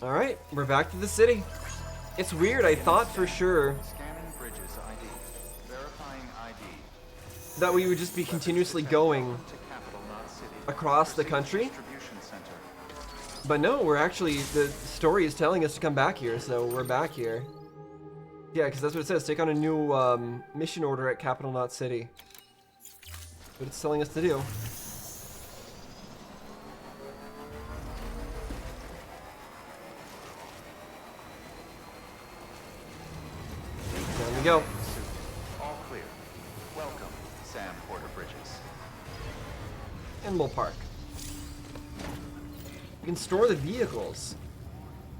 Alright, we're back to the city. It's weird, I thought for sure Scanning bridges ID. Verifying ID. that we would just be continuously going To capital, not city. across the Proceed to country. distribution center. But no, we're actually, the story is telling us to come back here, so we're back here. Yeah, because that's what it says. Take on a new mission order at Capital Knot City. That's what it's telling us to do. Down we go. All clear. Welcome, Sam Porter Bridges. And we'll park. We can store the vehicles.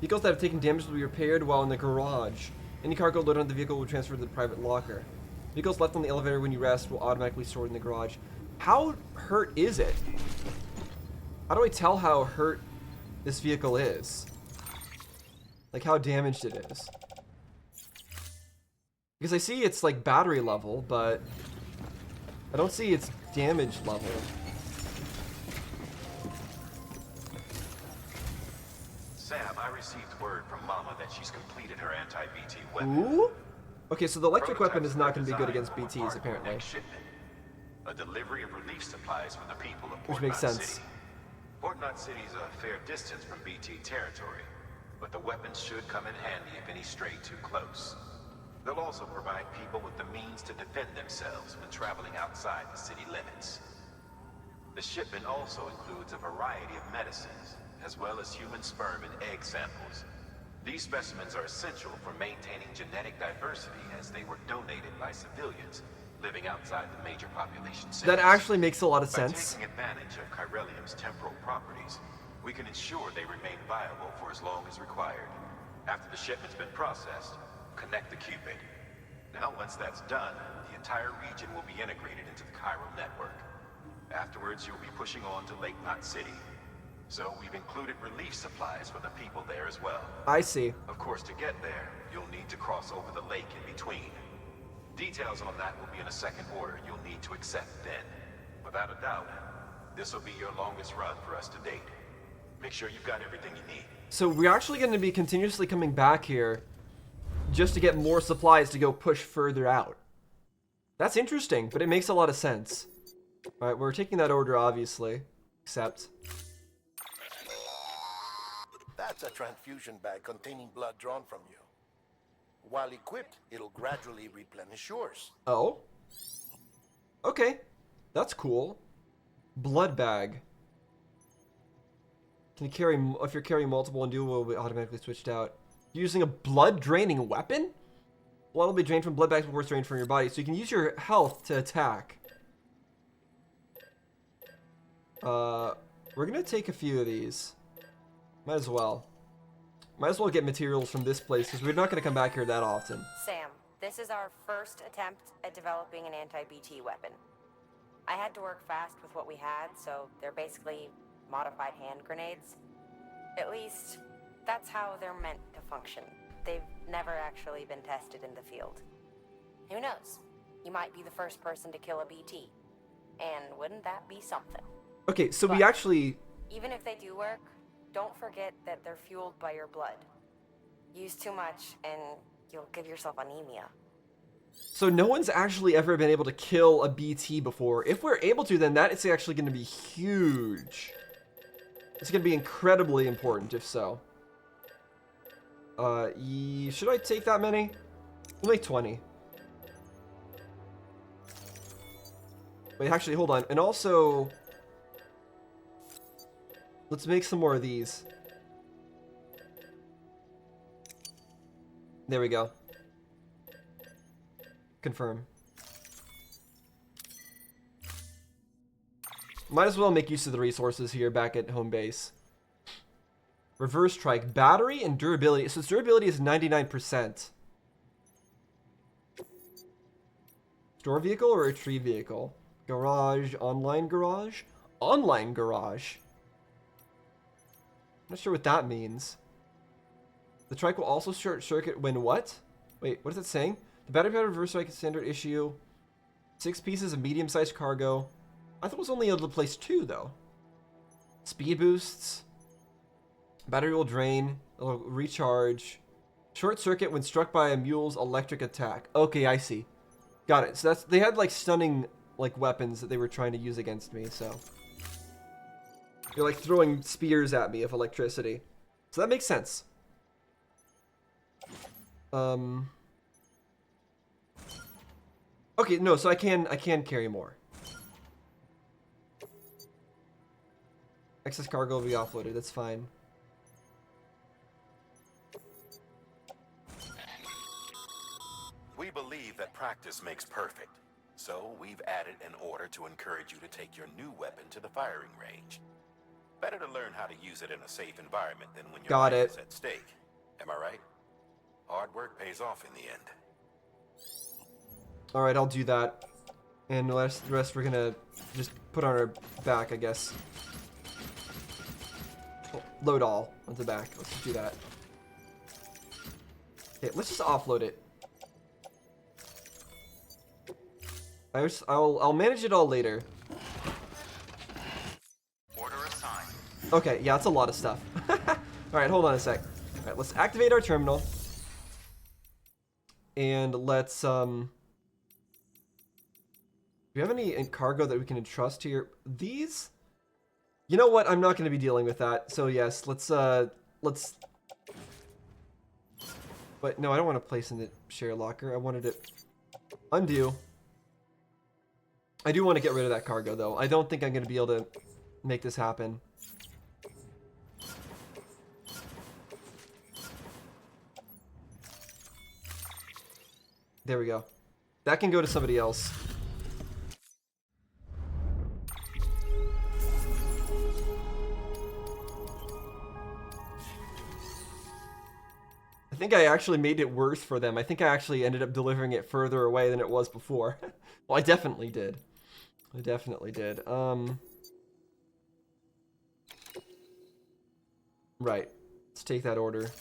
Vehicles that have taken damage will be repaired while in the garage. Any cargo loaded on the vehicle will be transferred to the private locker. Vehicles left on the elevator when you rest will automatically store in the garage. How hurt is it? How do I tell how hurt this vehicle is? Like how damaged it is? Because I see it's like battery level, but I don't see its damage level. Sam, I received word from Mama that she's completed her anti-BT weapon. Ooh? Okay, so the electric weapon is not going to be good against Prototypes are BTs, part of the apparently. next shipment. A delivery of relief supplies for the people of Which Port makes Knot sense. City. Port Knot City is a fair distance from BT territory, but the weapons should come in handy if any stray too close. They'll also provide people with the means to defend themselves when traveling outside the city limits. The shipment also includes a variety of medicines, as well as human sperm and egg samples. These specimens are essential for maintaining genetic diversity as they were donated by civilians living outside the major population centers. That actually makes a lot of By sense. taking advantage of chiralium's temporal properties, we can ensure they remain viable for as long as required. After the shipment's been processed, connect the Cupid. Now, once that's done, the entire region will be integrated into the chiral network. Afterwards, you'll be pushing on to Lake Knot City. So we've included relief supplies for the people there as well. I see. Of course, to get there, you'll need to cross over the lake in between. Details on that will be in a second order you'll need to accept then. Without a doubt, this will be your longest run for us to date. Make sure you've got everything you need. So we're actually going to be continuously coming back here just to get more supplies to go push further out. That's interesting, but it makes a lot of sense. Alright, we're taking that order, obviously. Accept. That's a transfusion bag containing blood drawn from you. While equipped, it'll gradually replenish yours. Oh? Okay. That's cool. Blood bag. Can you carry, if you're carrying multiple and dual, will be automatically switched out. Using a blood draining weapon? Blood will be drained from blood bags before it's drained from your body, so you can use your health to attack. We're gonna take a few of these. Might as well. Might as well get materials from this place, because we're not gonna come back here that often. Sam, this is our first attempt at developing an anti-BT weapon. I had to work fast with what we had, so they're basically modified hand grenades. At least, that's how they're meant to function. They've never actually been tested in the field. Who knows? You might be the first person to kill a BT. And wouldn't that be something? Okay, so we But- actually... Even if they do work, don't forget that they're fueled by your blood. Use too much and you'll give yourself anemia. So no one's actually ever been able to kill a BT before. If we're able to, then that is actually going to be huge. It's going to be incredibly important, if so. Should I take that many? We'll make 20. Wait, actually, hold on. And also... let's make some more of these. There we go. Confirm. Might as well make use of the resources here back at home base. Reverse trike. Battery and durability. So its durability is 99%. Store vehicle or retrieve vehicle? Garage. Online garage? Online garage. I'm not sure what that means. The trike will also short circuit when what? Wait, what is it saying? The battery powered reverse trike is standard issue. 6 pieces of medium-sized cargo. I thought it was only able to place 2 though. Speed boosts. Battery will drain. It'll recharge. Short circuit when struck by a mule's electric attack. Okay, I see. Got it. So they had like stunning like weapons that they were trying to use against me. So they're like throwing spears at me of electricity. So that makes sense. Okay, no. So I can carry more. Excess cargo will be offloaded. That's fine. We believe that practice makes perfect, so we've added an order to encourage you to take your new weapon to the firing range. Better to learn how to use it in a safe environment than when your Got life it. is at stake. Am I right? Hard work pays off in the end. All right, I'll do that. And the rest we're gonna just put on our back, I guess. Load all on the back. Let's just do that. Okay, let's just offload it. I'll manage it all later. Order assigned. Okay, yeah, it's a lot of stuff. Alright, hold on a sec. Alright, let's activate our terminal. And let's, do we have any cargo that we can entrust here? These? You know what? I'm not going to be dealing with that. So yes, let's... But no, I don't want to place in the share locker. I wanted to undo. I do want to get rid of that cargo, though. I don't think I'm going to be able to make this happen. There we go. That can go to somebody else. I think I actually made it worse for them. I think I actually ended up delivering it further away than it was before. Well, I definitely did. I definitely did. Right. Let's take that order.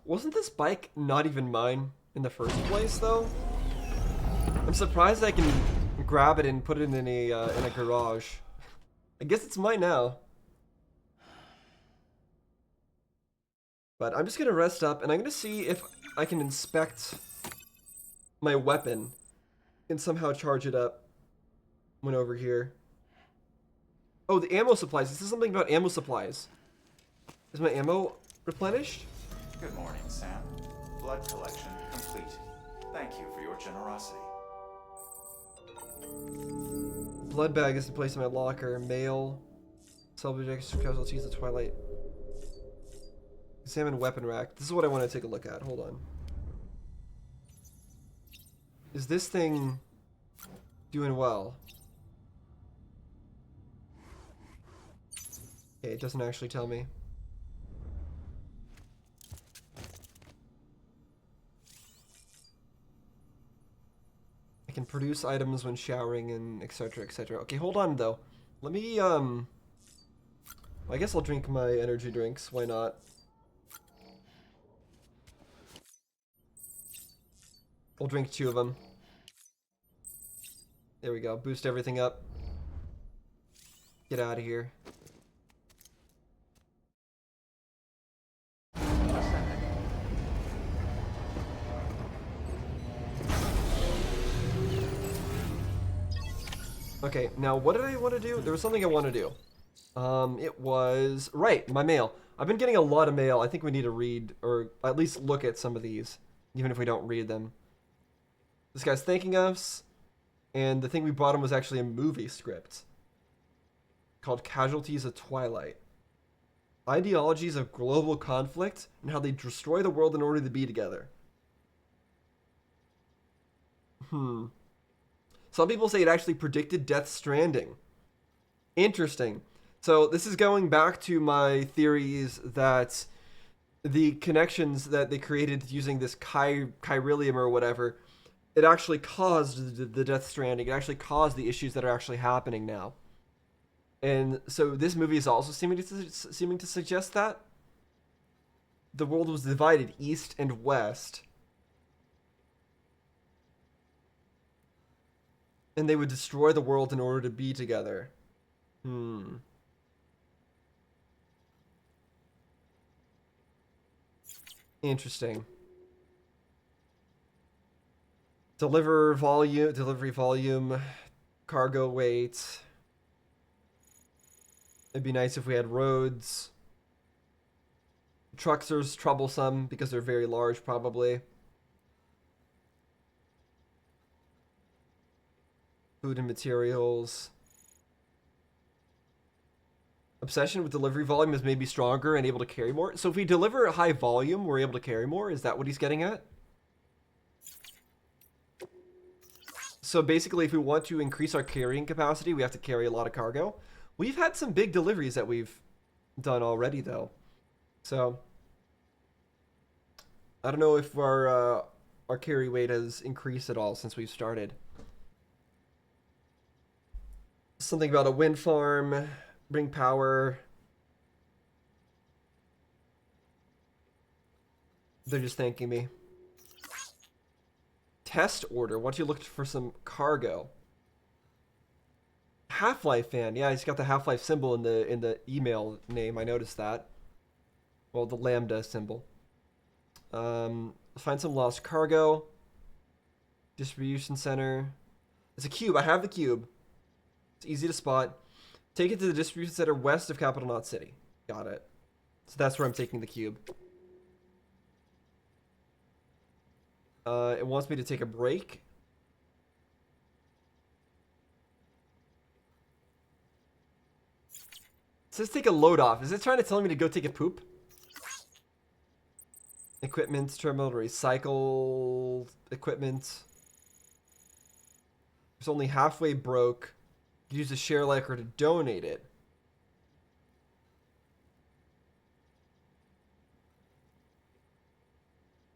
Wasn't this bike not even mine in the first place, though? I'm surprised I can grab it and put it in a garage. I guess it's mine now. But I'm just gonna rest up, and I'm gonna see if I can inspect my weapon and somehow charge it up when over here. Oh, the ammo supplies. This is something about ammo supplies. Is my ammo replenished? Good morning, Sam. Blood collection complete. Thank you for your generosity. Blood bag is placed in my locker. Mail. Salvage extra casualties of Twilight. Examine weapon rack. This is what I want to take a look at. Hold on. Is this thing doing well? Okay, it doesn't actually tell me. I can produce items when showering and etc, etc. Okay, hold on though. Let me well, I guess I'll drink my energy drinks. Why not? I'll drink 2 of them. There we go. Boost everything up. Get out of here. Okay, now what did I want to do? There was something I want to do. It was... Right, my mail. I've been getting a lot of mail. I think we need to read, or at least look at some of these, even if we don't read them. This guy's thanking us, and the thing we brought him was actually a movie script called Casualties of Twilight. Ideologies of global conflict and how they destroy the world in order to be together. Some people say it actually predicted Death Stranding. Interesting. So this is going back to my theories that the connections that they created using this chiralium or whatever, it actually caused the Death Stranding. It actually caused the issues that are actually happening now. And so this movie is also seeming to suggest that the world was divided east and west. And they would destroy the world in order to be together. Interesting. Delivery volume, cargo weight. It'd be nice if we had roads. Trucks are troublesome because they're very large, probably. Food and materials. Obsession with delivery volume is maybe stronger and able to carry more. So if we deliver a high volume, we're able to carry more? Is that what he's getting at? So basically, if we want to increase our carrying capacity, we have to carry a lot of cargo. We've had some big deliveries that we've done already, though. So I don't know if our carry weight has increased at all since we've started. Something about a wind farm, bring power. They're just thanking me. Test order. Why don't you look for some cargo? Half-Life fan. Yeah, he's got the Half-Life symbol in the email name. I noticed that. Well, the lambda symbol. Find some lost cargo. Distribution center. It's a cube. I have the cube. It's easy to spot. Take it to the distribution center west of Capital Knot City. Got it. So that's where I'm taking the cube. It wants me to take a break. It says take a load off. Is it trying to tell me to go take a poop? Equipment, terminal, recycle equipment. It's only halfway broke. Use the share liker to donate it.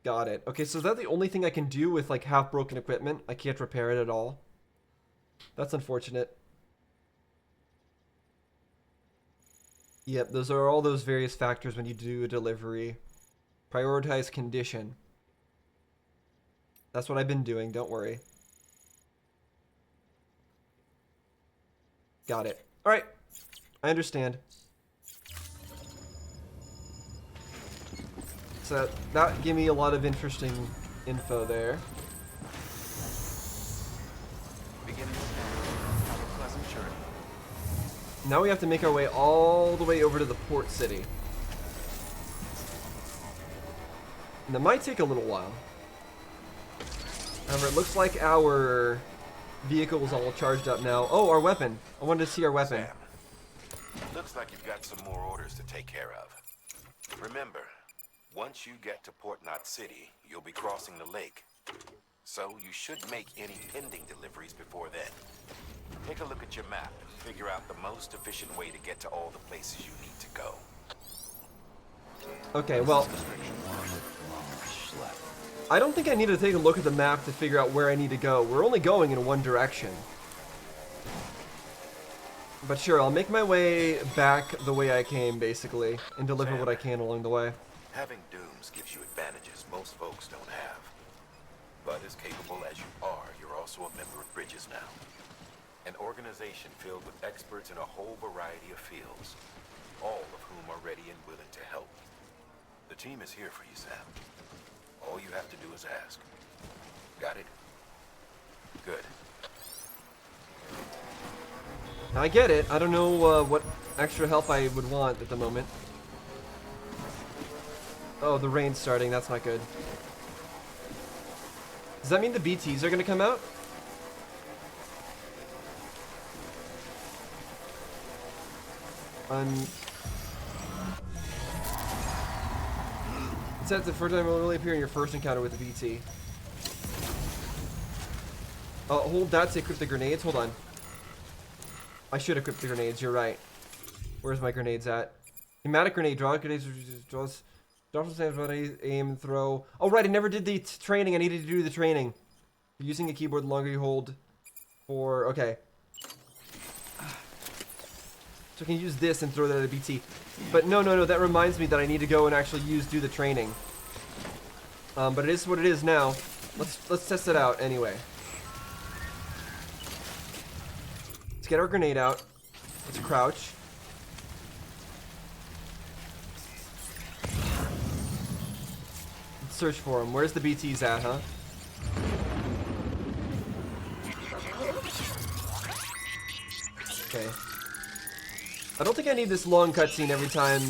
Got it. Okay, so is that the only thing I can do with like half broken equipment? I can't repair it at all. That's unfortunate. Yep, those are all those various factors when you do a delivery. Prioritize condition. That's what I've been doing, don't worry. Got it. Alright. I understand. So that gave me a lot of interesting info there. Have a pleasant journey. Now we have to make our way all the way over to the port city. And that might take a little while. However, it looks like our vehicle is all charged up now. Oh, our weapon. I wanted to see our weapon. Sam, looks like you've got some more orders to take care of. Remember, once you get to Port Knot City, you'll be crossing the lake. So you should make any pending deliveries before then. Take a look at your map and figure out the most efficient way to get to all the places you need to go. Okay, well, I don't think I need to take a look at the map to figure out where I need to go. We're only going in one direction. But sure, I'll make my way back the way I came, basically, and deliver Sam, what I can along the way. having dooms gives you advantages most folks don't have. But as capable as you are, you're also a member of Bridges now. An organization filled with experts in a whole variety of fields, all of whom are ready and willing to help. The team is here for you, Sam. All you have to do is ask. Got it? Good. I get it. I don't know what extra help I would want at the moment. Oh, the rain's starting. That's not good. Does that mean the BTs are going to come out? It says the first time will really appear in your first encounter with the BT. Hold that to equip the grenades. Hold on. I should equip the grenades. You're right. Where's my grenades at? Pneumatic grenade. Draw grenades. Draws. Drop stands about aim and throw. Oh right, I never did the training. I needed to do the training. Using a keyboard, the longer you hold for. Okay. So I can use this and throw that at a BT. But no, that reminds me that I need to go and actually do the training. But it is what it is now. Let's test it out anyway. Let's get our grenade out. Let's crouch. Let's search for him. Where's the BTs at, huh? Okay. I don't think I need this long cutscene every time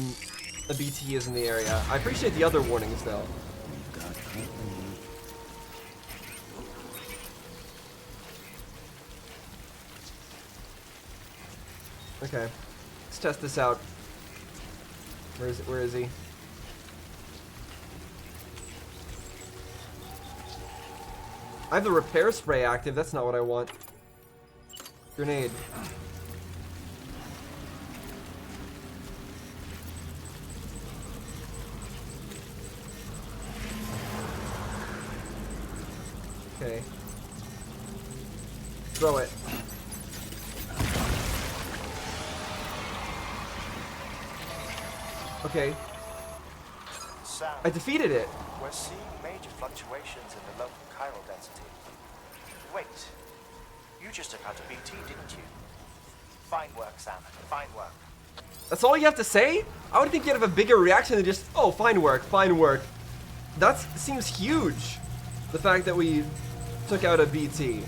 a BT is in the area. I appreciate the other warnings, though. Okay. Let's test this out. Where is it? Where is he? I have the repair spray active. That's not what I want. Grenade. Okay. Throw it. Okay. Sam, I defeated it. we're seeing major fluctuations in the local chiral density. Wait, you just took out a BT, didn't you? Fine work, Sam. Fine work. That's all you have to say? I would think you'd have a bigger reaction than just, oh, fine work, fine work. That seems huge. The fact that we took out a BT.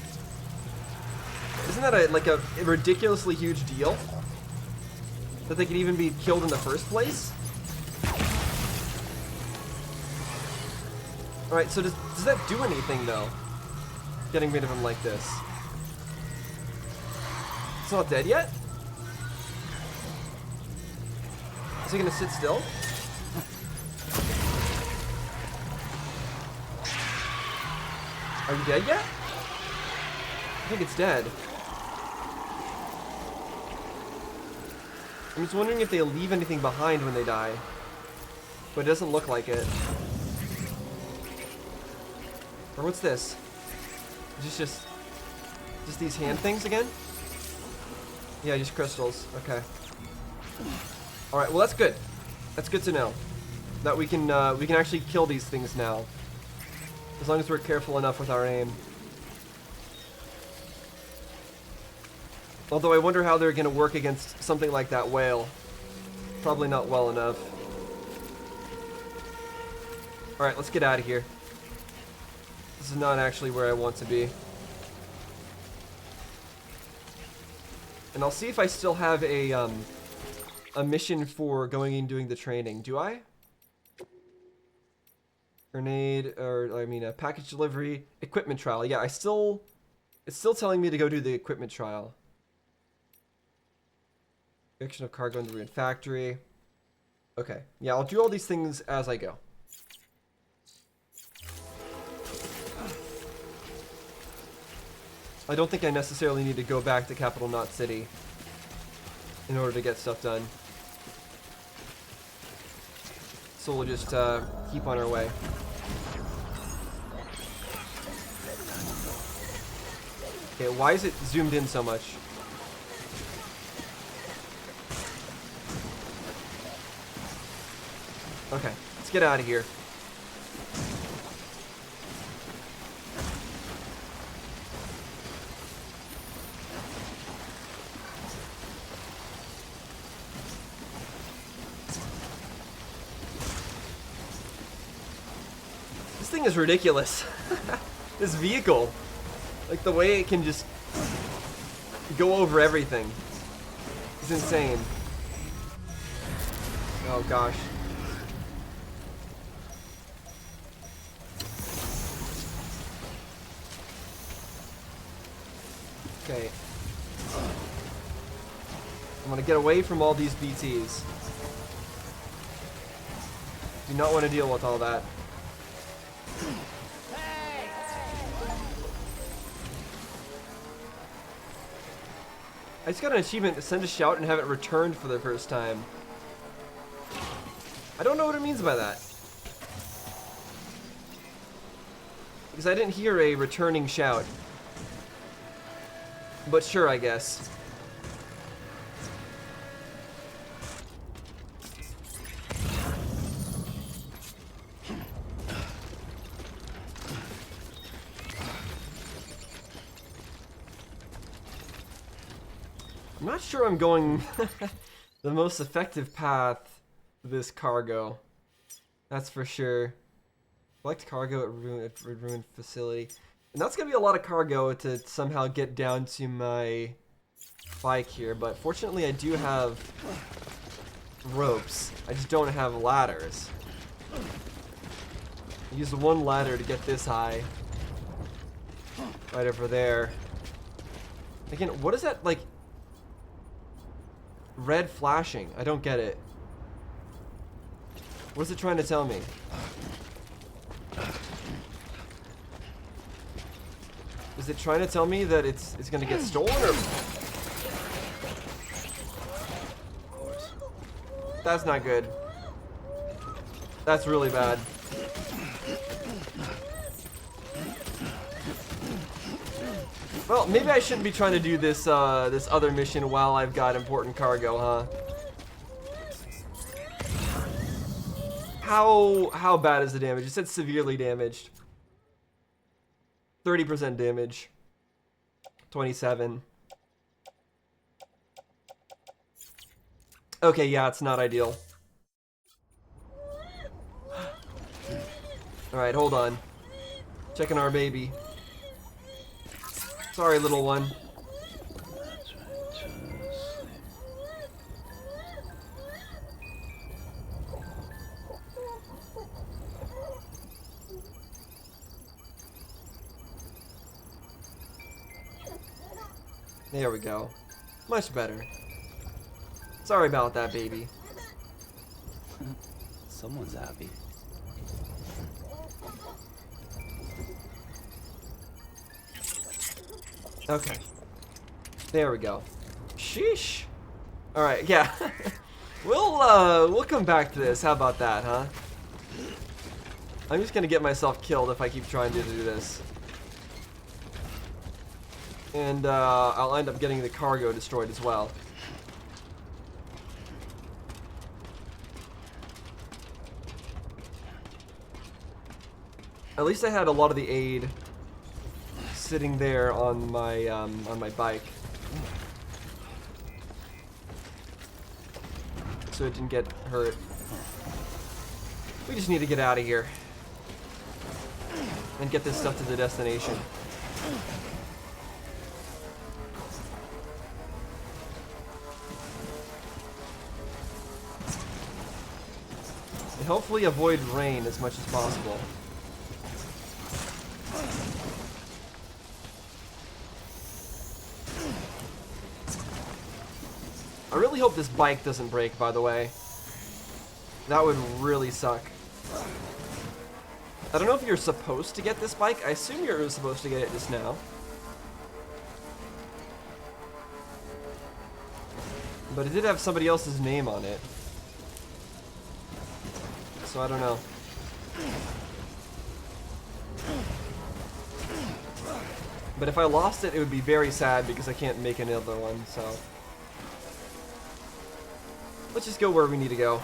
Isn't that like a ridiculously huge deal? That they could even be killed in the first place? Alright, so does that do anything, though? Getting rid of him like this. It's not dead yet? Is he gonna sit still? Are you dead yet? I think it's dead. I'm just wondering if they leave anything behind when they die. But it doesn't look like it. Or what's this? Just these hand things again? Yeah, just crystals. Okay. Alright, well that's good. That's good to know. That we can actually kill these things now. As long as we're careful enough with our aim. Although I wonder how they're going to work against something like that whale. Probably not well enough. Alright, let's get out of here. This is not actually where I want to be. And I'll see if I still have a mission for going and doing the training. Do I? Grenade, or I mean a package delivery, equipment trial. Yeah, it's still telling me to go do the equipment trial. Eviction of cargo in the ruined factory. Okay, yeah, I'll do all these things as I go. I don't think I necessarily need to go back to Capital Knot City in order to get stuff done. So we'll just keep on our way. Okay, why is it zoomed in so much? Okay, let's get out of here. This thing is ridiculous. This vehicle. Like the way it can just go over everything. It's insane. Oh gosh. Okay. I'm gonna get away from all these BTs. Do not want to deal with all that. I just got an achievement to send a shout and have it returned for the first time. I don't know what it means by that. Because I didn't hear a returning shout. But sure, I guess. I'm not sure I'm going the most effective path to this cargo. That's for sure. Collect cargo at ruined facility. And that's going to be a lot of cargo to somehow get down to my bike here. But fortunately, I do have ropes. I just don't have ladders. I use the one ladder to get this high. Right over there. Again, what is that, like, red flashing? I don't get it. What is it trying to tell me? Is it trying to tell me that it's gonna get stolen, or? That's not good. That's really bad. Well, maybe I shouldn't be trying to do this this other mission while I've got important cargo, huh? How bad is the damage? It said severely damaged. 30% damage. 27. Okay, yeah, it's not ideal. Alright, hold on. Checking our baby. Sorry, little one. There we go. Much better. Sorry about that, baby. Someone's happy. Okay. There we go. Sheesh. Alright, yeah. We'll come back to this. How about that, huh? I'm just gonna get myself killed if I keep trying to do this. And I'll end up getting the cargo destroyed as well. At least I had a lot of the aid sitting there on my bike, so it didn't get hurt. We just need to get out of here and get this stuff to the destination. And hopefully avoid rain as much as possible. I really hope this bike doesn't break, by the way. That would really suck. I don't know if you're supposed to get this bike. I assume you're supposed to get it just now. But it did have somebody else's name on it. So I don't know. But if I lost it, it would be very sad because I can't make another one, so. Let's just go where we need to go.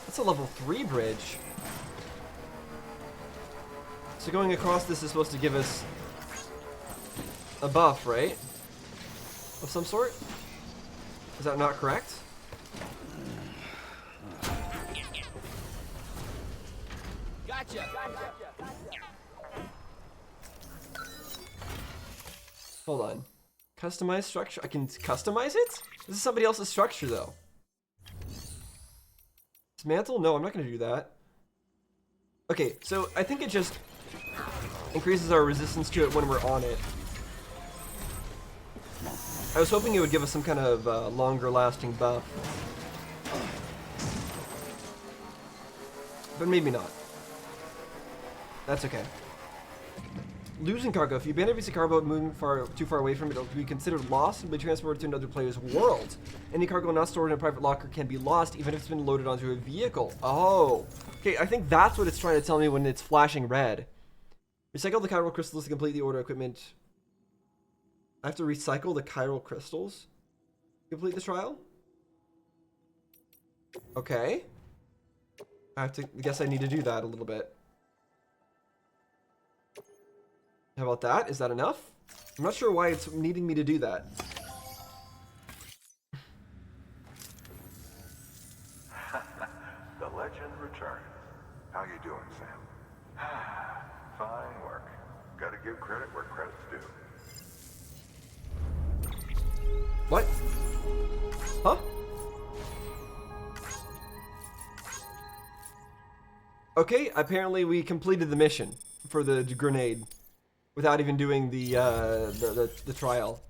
That's a level 3 bridge. So going across this is supposed to give us a buff, right? Of some sort? Is that not correct? Gotcha. Hold on. Customize structure. I can customize it? This is somebody else's structure, though. Dismantle? No, I'm not going to do that. Okay, so I think it just increases our resistance to it when we're on it. I was hoping it would give us some kind of longer lasting buff. But maybe not. That's okay. Losing cargo. If you abandon a piece of cargo moving too far away from it, it'll be considered lost and be transported to another player's world. Any cargo not stored in a private locker can be lost, even if it's been loaded onto a vehicle. Oh. Okay, I think that's what it's trying to tell me when it's flashing red. Recycle the chiral crystals to complete the order equipment. I have to recycle the chiral crystals to complete the trial? Okay. I guess I need to do that a little bit. How about that? Is that enough? I'm not sure why it's needing me to do that. The legend returns. How you doing, Sam? Fine work. Gotta give credit where credit's due. What? Huh? Okay, apparently we completed the mission for the grenade without even doing the trial.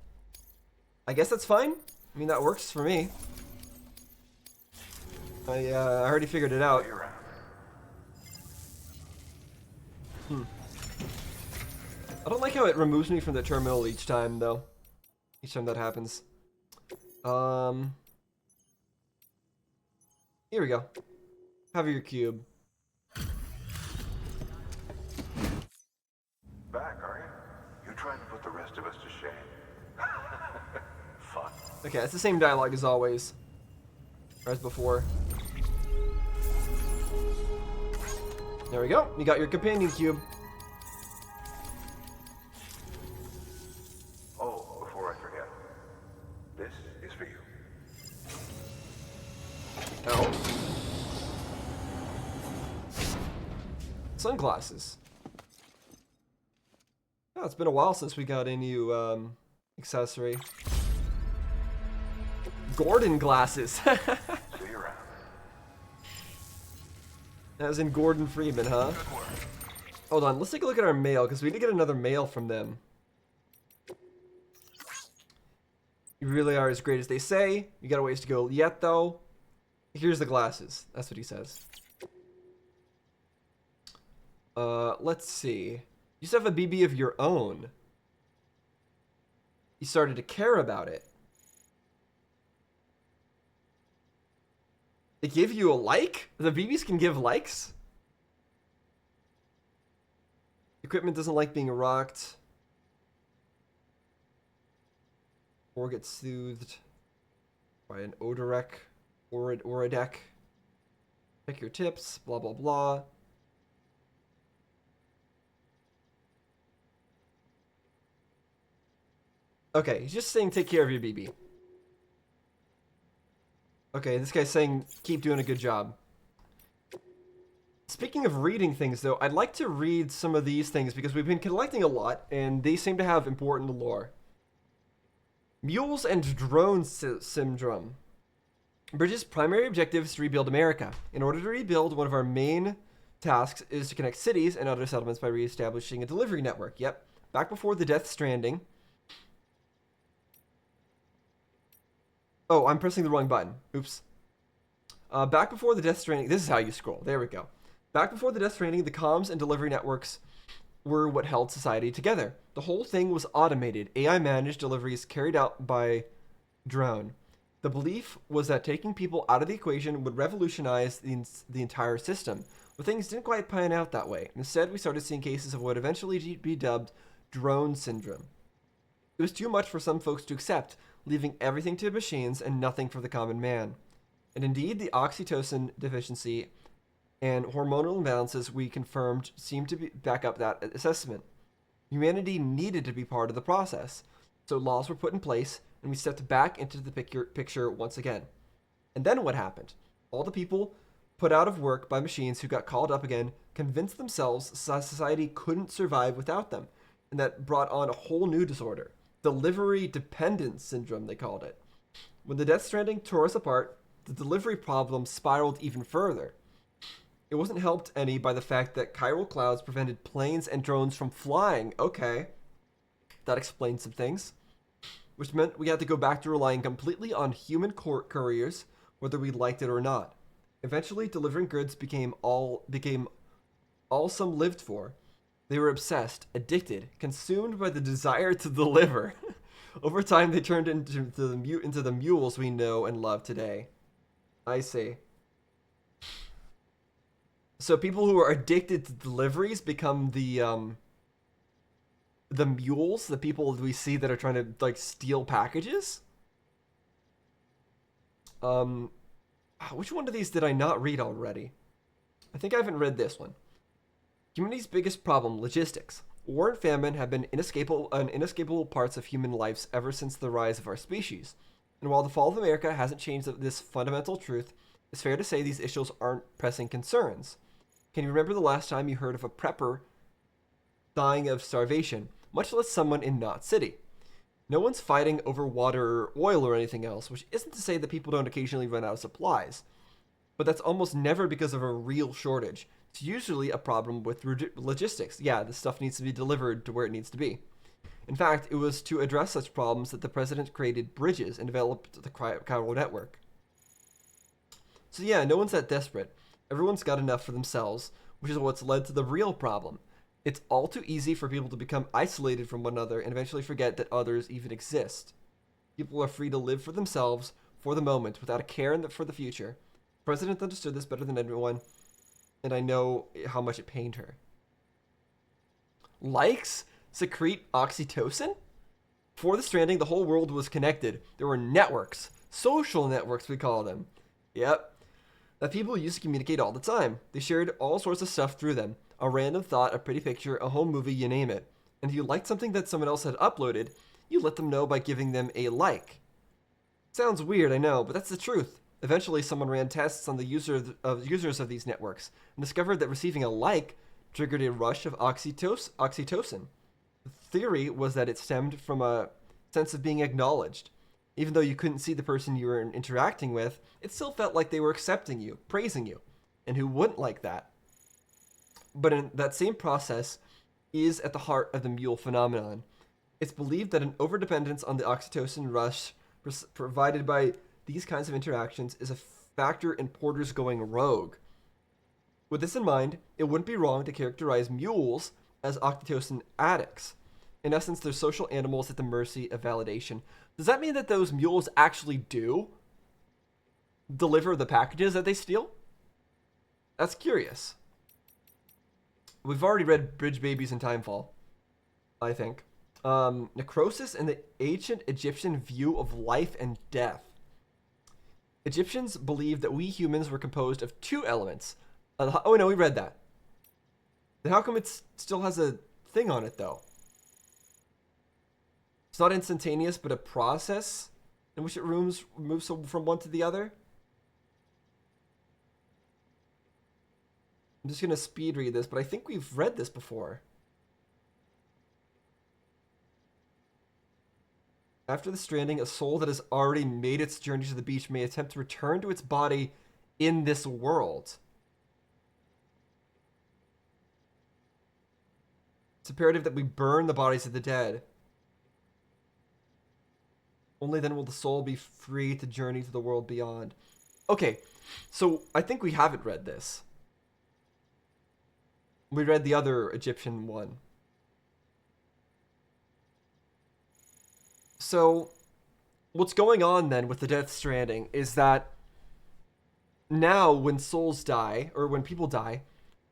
I guess that's fine. I mean, that works for me. I already figured it out. I don't like how it removes me from the terminal each time, though. Each time that happens. Here we go. Have your cube. Back, are you? You trying to put the rest of us to shame? Fun. Okay, it's the same dialogue as always. Or as before. There we go. You got your companion cube. Oh, before I forget. This is for you. Oh. Sunglasses. Oh, it's been a while since we got a new accessory. Gordon glasses. See you around. That was in Gordon Freeman, huh? Hold on, let's take a look at our mail, because we did get another mail from them. You really are as great as they say. You got a ways to go yet, though. Here's the glasses. That's what he says. Let's see. You used to have a BB of your own. You started to care about it. They give you a like? The BBs can give likes? Equipment doesn't like being rocked. Or gets soothed by an Odorek or a deck. Check your tips, blah blah blah. Okay, he's just saying take care of your BB. Okay, this guy's saying keep doing a good job. Speaking of reading things, though, I'd like to read some of these things because we've been collecting a lot, and they seem to have important lore. Mules and Drone Syndrome. Bridges' primary objective is to rebuild America. In order to rebuild, one of our main tasks is to connect cities and other settlements by reestablishing a delivery network. Yep. Back before the Death Stranding. Oh, I'm pressing the wrong button. Oops. Back before the Death Stranding... This is how you scroll. There we go. Back before the Death Stranding, the comms and delivery networks were what held society together. The whole thing was automated. AI-managed deliveries carried out by drone. The belief was that taking people out of the equation would revolutionize the entire system. But things didn't quite pan out that way. Instead, we started seeing cases of what eventually be dubbed drone syndrome. It was too much for some folks to accept, leaving everything to machines and nothing for the common man. And indeed, the oxytocin deficiency and hormonal imbalances we confirmed seemed to back up that assessment. Humanity needed to be part of the process, so laws were put in place, and we stepped back into the picture once again. And then what happened? All the people put out of work by machines who got called up again convinced themselves society couldn't survive without them, and that brought on a whole new disorder. Delivery dependence syndrome, they called it. When the Death Stranding tore us apart, the delivery problem spiraled even further. It wasn't helped any by the fact that chiral clouds prevented planes and drones from flying. Okay, that explains some things. Which meant we had to go back to relying completely on human couriers, whether we liked it or not. Eventually, delivering goods became all some lived for. They were obsessed, addicted, consumed by the desire to deliver. Over time, they turned into the mules we know and love today. I see. So people who are addicted to deliveries become the mules, the people we see that are trying to like steal packages. Which one of these did I not read already? I think I haven't read this one. Humanity's biggest problem, logistics. War and famine have been inescapable parts of human lives ever since the rise of our species. And while the fall of America hasn't changed this fundamental truth, it's fair to say these issues aren't pressing concerns. Can you remember the last time you heard of a prepper dying of starvation, much less someone in Knot City? No one's fighting over water or oil or anything else, which isn't to say that people don't occasionally run out of supplies. But that's almost never because of a real shortage. It's usually a problem with logistics. Yeah, the stuff needs to be delivered to where it needs to be. In fact, it was to address such problems that the president created bridges and developed the chiral network. So yeah, no one's that desperate. Everyone's got enough for themselves, which is what's led to the real problem. It's all too easy for people to become isolated from one another and eventually forget that others even exist. People are free to live for themselves, for the moment, without a care for the future. The president understood this better than anyone, and I know how much it pained her. Likes secrete oxytocin? Before the Stranding, the whole world was connected. There were networks. Social networks, we call them. Yep. That people used to communicate all the time. They shared all sorts of stuff through them. A random thought, a pretty picture, a home movie, you name it. And if you liked something that someone else had uploaded, you let them know by giving them a like. Sounds weird, I know, but that's the truth. Eventually, someone ran tests on the users of these networks and discovered that receiving a like triggered a rush of oxytocin. The theory was that it stemmed from a sense of being acknowledged. Even though you couldn't see the person you were interacting with, it still felt like they were accepting you, praising you. And who wouldn't like that? But in that same process is at the heart of the mule phenomenon. It's believed that an overdependence on the oxytocin rush provided by these kinds of interactions is a factor in porters going rogue. With this in mind, it wouldn't be wrong to characterize mules as oxytocin addicts. In essence, they're social animals at the mercy of validation. Does that mean that those mules actually do deliver the packages that they steal? That's curious. We've already read Bridge Babies and Timefall, I think. Necrosis and the ancient Egyptian view of life and death. Egyptians believed that we humans were composed of two elements. Oh no, we read that. Then how come it still has a thing on it though? It's not instantaneous, but a process in which it moves from one to the other. I'm just going to speed read this, but I think we've read this before. After the Stranding, a soul that has already made its journey to the beach may attempt to return to its body in this world. It's imperative that we burn the bodies of the dead. Only then will the soul be free to journey to the world beyond. Okay, so I think we haven't read this. We read the other Egyptian one. So, what's going on then with the Death Stranding is that now when souls die, or when people die,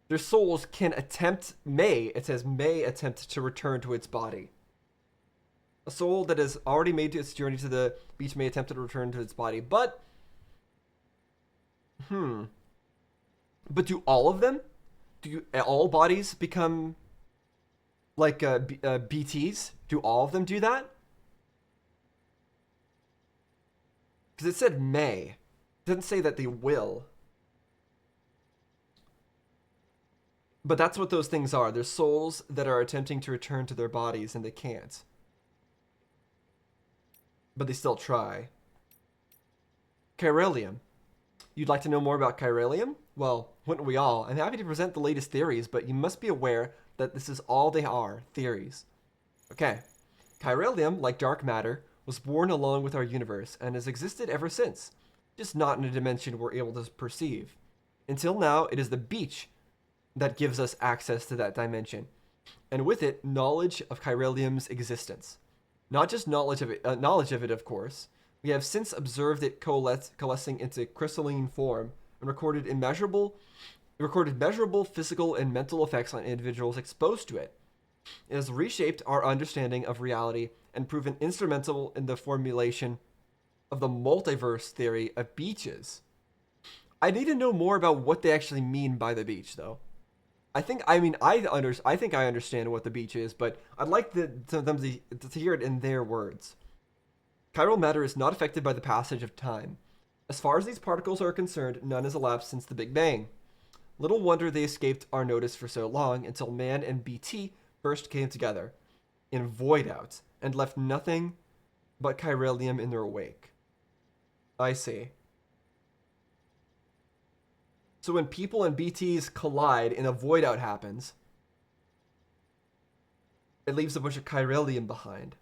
their souls may attempt to return to its body. A soul that has already made its journey to the beach may attempt to return to its body, but do all of them? Do all bodies become like BTs? Do all of them do that? Because it said may. It doesn't say that they will. But that's what those things are. They're souls that are attempting to return to their bodies and they can't. But they still try. Chiralium. You'd like to know more about chiralium? Well, wouldn't we all? I'm happy to present the latest theories, but you must be aware that this is all they are, theories. Okay. Chiralium, like dark matter, was born along with our universe and has existed ever since, just not in a dimension we're able to perceive. Until now, it is the beach that gives us access to that dimension, and with it, knowledge of chiralium's existence. Not just knowledge of it, of course. We have since observed it coalescing into crystalline form and recorded measurable physical and mental effects on individuals exposed to it. It has reshaped our understanding of reality and proven instrumental in the formulation of the multiverse theory of beaches. I need to know more about what they actually mean by the beach, though. I think I understand what the beach is, but I'd like them to hear it in their words. Chiral matter is not affected by the passage of time. As far as these particles are concerned, none has elapsed since the Big Bang. Little wonder they escaped our notice for so long until man and BT first came together in void out and left nothing but chiralium in their wake. I see. So when people and BTs collide and a void out happens, it leaves a bunch of chiralium behind.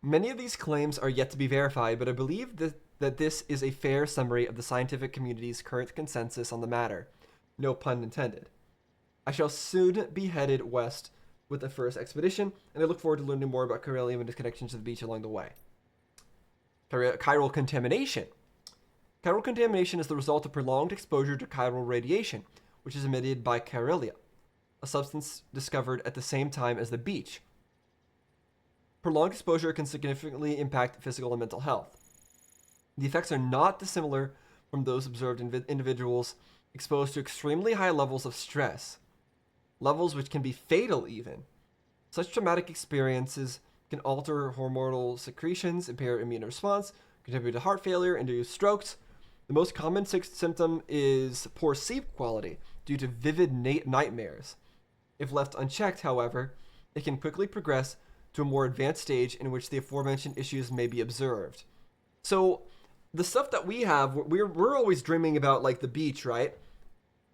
Many of these claims are yet to be verified, but I believe that this is a fair summary of the scientific community's current consensus on the matter. No pun intended. I shall soon be headed west with the first expedition, and I look forward to learning more about chiralium and its connection to the beach along the way. Chiral contamination. Chiral contamination is the result of prolonged exposure to chiral radiation, which is emitted by chiralia, a substance discovered at the same time as the beach. Prolonged exposure can significantly impact physical and mental health. The effects are not dissimilar from those observed in individuals exposed to extremely high levels of stress, levels which can be fatal even. Such traumatic experiences can alter hormonal secretions, impair immune response, contribute to heart failure, induce strokes. The most common symptom is poor sleep quality due to vivid nightmares. If left unchecked, however, it can quickly progress to a more advanced stage in which the aforementioned issues may be observed. So, the stuff that we have, we're always dreaming about, like, the beach, right?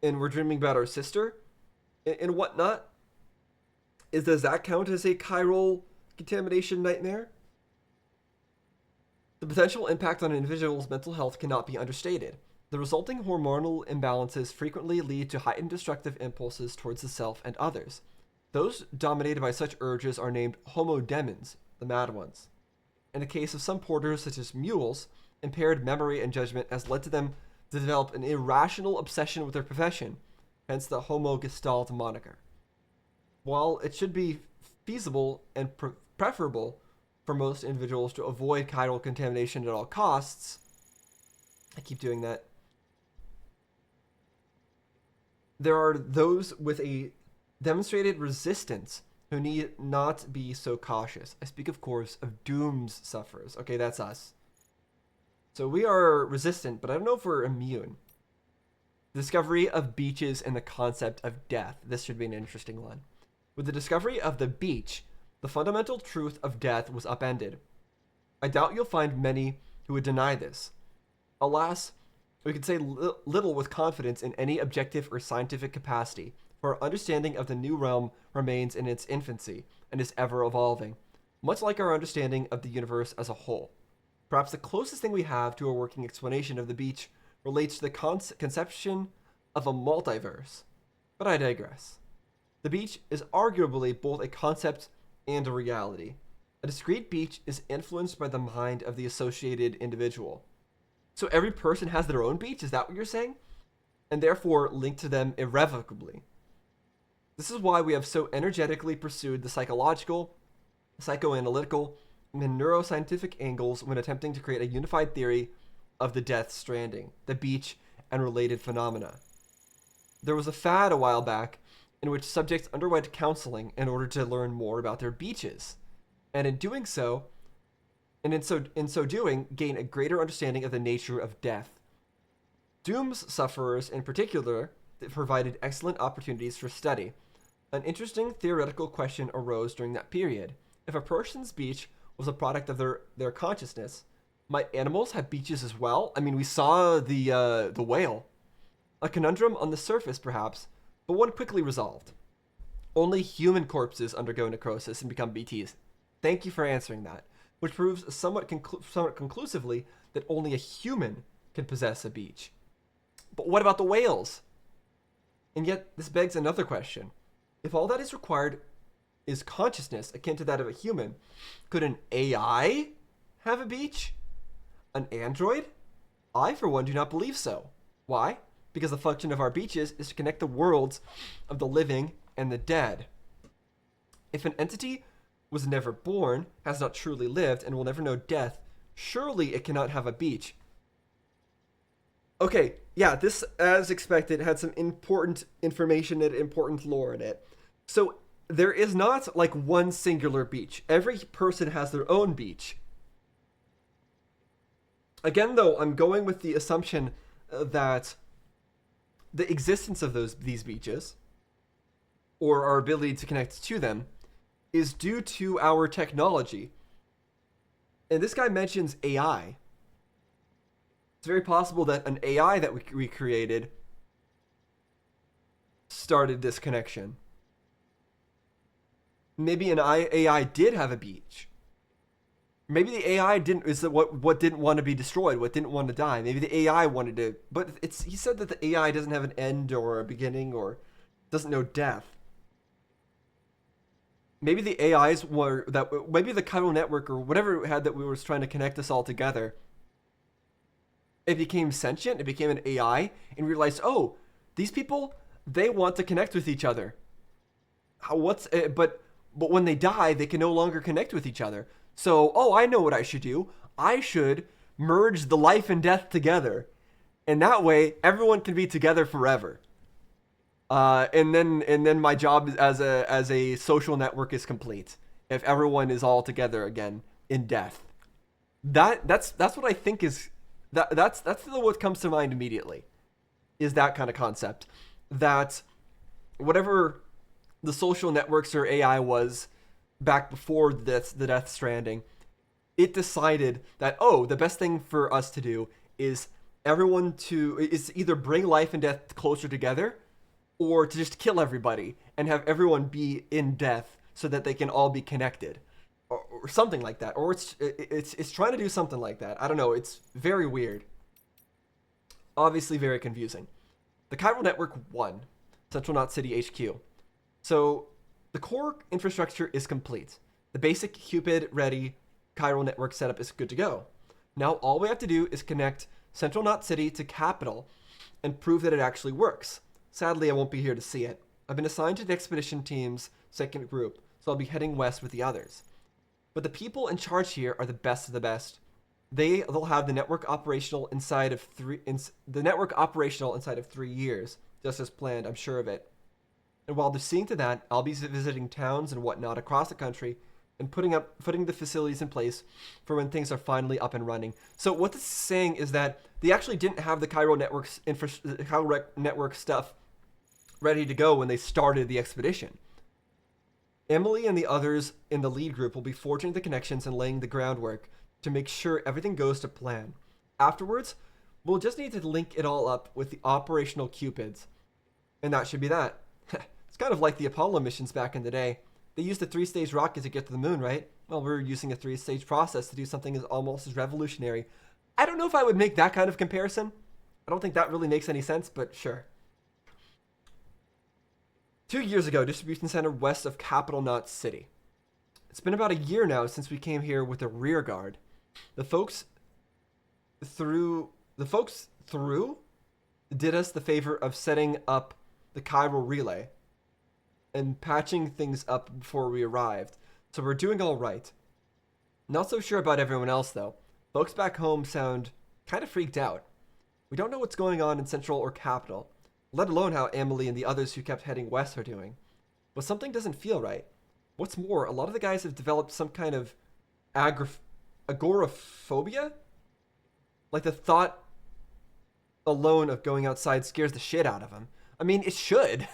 And we're dreaming about our sister and whatnot. Does that count as a chiral contamination nightmare? The potential impact on an individual's mental health cannot be understated. The resulting hormonal imbalances frequently lead to heightened destructive impulses towards the self and others. Those dominated by such urges are named homodemons, the mad ones. In the case of some porters, such as mules, impaired memory and judgment has led to them to develop an irrational obsession with their profession, hence the homogestalt moniker. While it should be feasible and preferable for most individuals to avoid chiral contamination at all costs, I keep doing that, there are those with a demonstrated resistance who need not be so cautious. I speak, of course, of Doom's sufferers. Okay, that's us. So we are resistant, but I don't know if we're immune. The discovery of beaches and the concept of death. This should be an interesting one. With the discovery of the beach, the fundamental truth of death was upended. I doubt you'll find many who would deny this. Alas, we can say little with confidence in any objective or scientific capacity, for our understanding of the new realm remains in its infancy and is ever evolving, much like our understanding of the universe as a whole. Perhaps the closest thing we have to a working explanation of the beach relates to the conception of a multiverse. But I digress. The beach is arguably both a concept and a reality. A discrete beach is influenced by the mind of the associated individual. So every person has their own beach, is that what you're saying? And therefore linked to them irrevocably. This is why we have so energetically pursued the psychological, psychoanalytical, and neuroscientific angles when attempting to create a unified theory of the Death Stranding, the beach, and related phenomena. There was a fad a while back in which subjects underwent counseling in order to learn more about their beaches, and in so doing, gain a greater understanding of the nature of death. Doom's sufferers, in particular, provided excellent opportunities for study. An interesting theoretical question arose during that period. If a person's beach was a product of their consciousness, might animals have beaches as well? I mean, we saw the whale. A conundrum on the surface, perhaps, but one quickly resolved. Only human corpses undergo necrosis and become BTs. Thank you for answering that, which proves somewhat conclusively that only a human can possess a beach. But what about the whales? And yet, this begs another question. If all that is required is consciousness akin to that of a human, could an AI have a beach? An android? I, for one, do not believe so. Why? Because the function of our beaches is to connect the worlds of the living and the dead. If an entity was never born, has not truly lived, and will never know death, surely it cannot have a beach. Okay, yeah, this, as expected, had some important information and important lore in it. So there is not like one singular beach. Every person has their own beach. Again, though, I'm going with the assumption that the existence of these beaches, or our ability to connect to them, is due to our technology. And this guy mentions AI. It's very possible that an AI that we created started this connection. Maybe an AI did have a beach. Maybe the AI what didn't want to be destroyed, what didn't want to die. Maybe the AI wanted to, but he said that the AI doesn't have an end or a beginning or doesn't know death. Maybe the AIs were that maybe the chiral network or whatever it had that we was trying to connect us all together. It became sentient, it became an AI, and realized, oh, these people, they want to connect with each other. But when they die, they can no longer connect with each other. So, oh, I know what I should do. I should merge the life and death together, and that way everyone can be together forever. And then my job as a social network is complete if everyone is all together again in death. That's what I think is that's what comes to mind immediately, is that kind of concept, that whatever the social networks or AI was back before the Death Stranding, it decided that, oh, the best thing for us to do is is either bring life and death closer together, or to just kill everybody and have everyone be in death so that they can all be connected, or something like that. Or it's trying to do something like that. I don't know. It's very weird. Obviously very confusing. The chiral network 1, Central Knot City HQ. So the core infrastructure is complete. The basic Cupid-ready chiral network setup is good to go. Now all we have to do is connect Central Knot City to Capital and prove that it actually works. Sadly, I won't be here to see it. I've been assigned to the expedition team's second group, so I'll be heading west with the others. But the people in charge here are the best of the best. They'll have the network operational inside of 3 years, just as planned. I'm sure of it. And while they're seeing to that, I'll be visiting towns and whatnot across the country and putting the facilities in place for when things are finally up and running. So what this is saying is that they actually didn't have the chiral network stuff ready to go when they started the expedition. Emily and the others in the lead group will be forging the connections and laying the groundwork to make sure everything goes to plan. Afterwards, we'll just need to link it all up with the operational Cupids. And that should be that. It's kind of like the Apollo missions back in the day. They used a 3-stage rocket to get to the moon, right? Well, we're using a 3-stage process to do something almost as revolutionary. I don't know if I would make that kind of comparison. I don't think that really makes any sense, but sure. 2 years ago, distribution center west of Capital Knot City. It's been about a year now since we came here with a rear guard. The folks through did us the favor of setting up the chiral relay and patching things up before we arrived, so we're doing all right. Not so sure about everyone else, though. Folks back home sound kind of freaked out. We don't know what's going on in Central or Capital, let alone how Emily and the others who kept heading west are doing. But something doesn't feel right. What's more, a lot of the guys have developed some kind of agoraphobia? Like the thought alone of going outside scares the shit out of them. I mean, it should.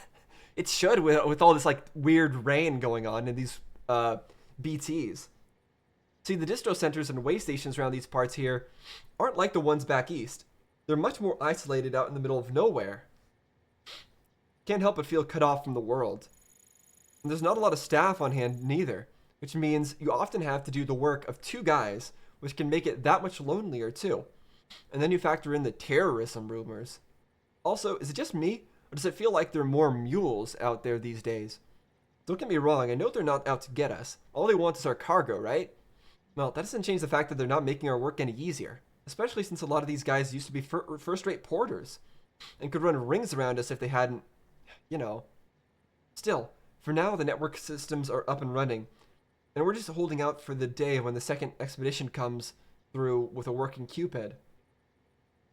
It should with all this like weird rain going on in these BTs. See, the distro centers and way stations around these parts here aren't like the ones back east. They're much more isolated out in the middle of nowhere. Can't help but feel cut off from the world. And there's not a lot of staff on hand neither, which means you often have to do the work of 2 guys, which can make it that much lonelier too. And then you factor in the terrorism rumors. Also, is it just me, or does it feel like there are more mules out there these days? Don't get me wrong, I know they're not out to get us. All they want is our cargo, right? Well, that doesn't change the fact that they're not making our work any easier, especially since a lot of these guys used to be first-rate porters and could run rings around us if they hadn't, you know. Still, for now, the network systems are up and running, and we're just holding out for the day when the second expedition comes through with a working Cupid.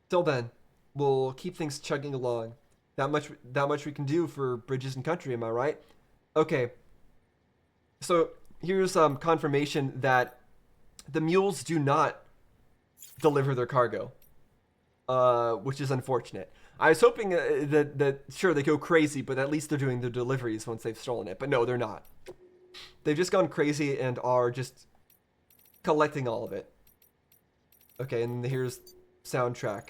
Till then, will keep things chugging along. That much we can do for Bridges and Country, am I right? Okay. So here's confirmation that the mules do not deliver their cargo, which is unfortunate. I was hoping that sure they go crazy, but at least they're doing the deliveries once they've stolen it. But no, they're not. They've just gone crazy and are just collecting all of it. Okay, and here's soundtrack.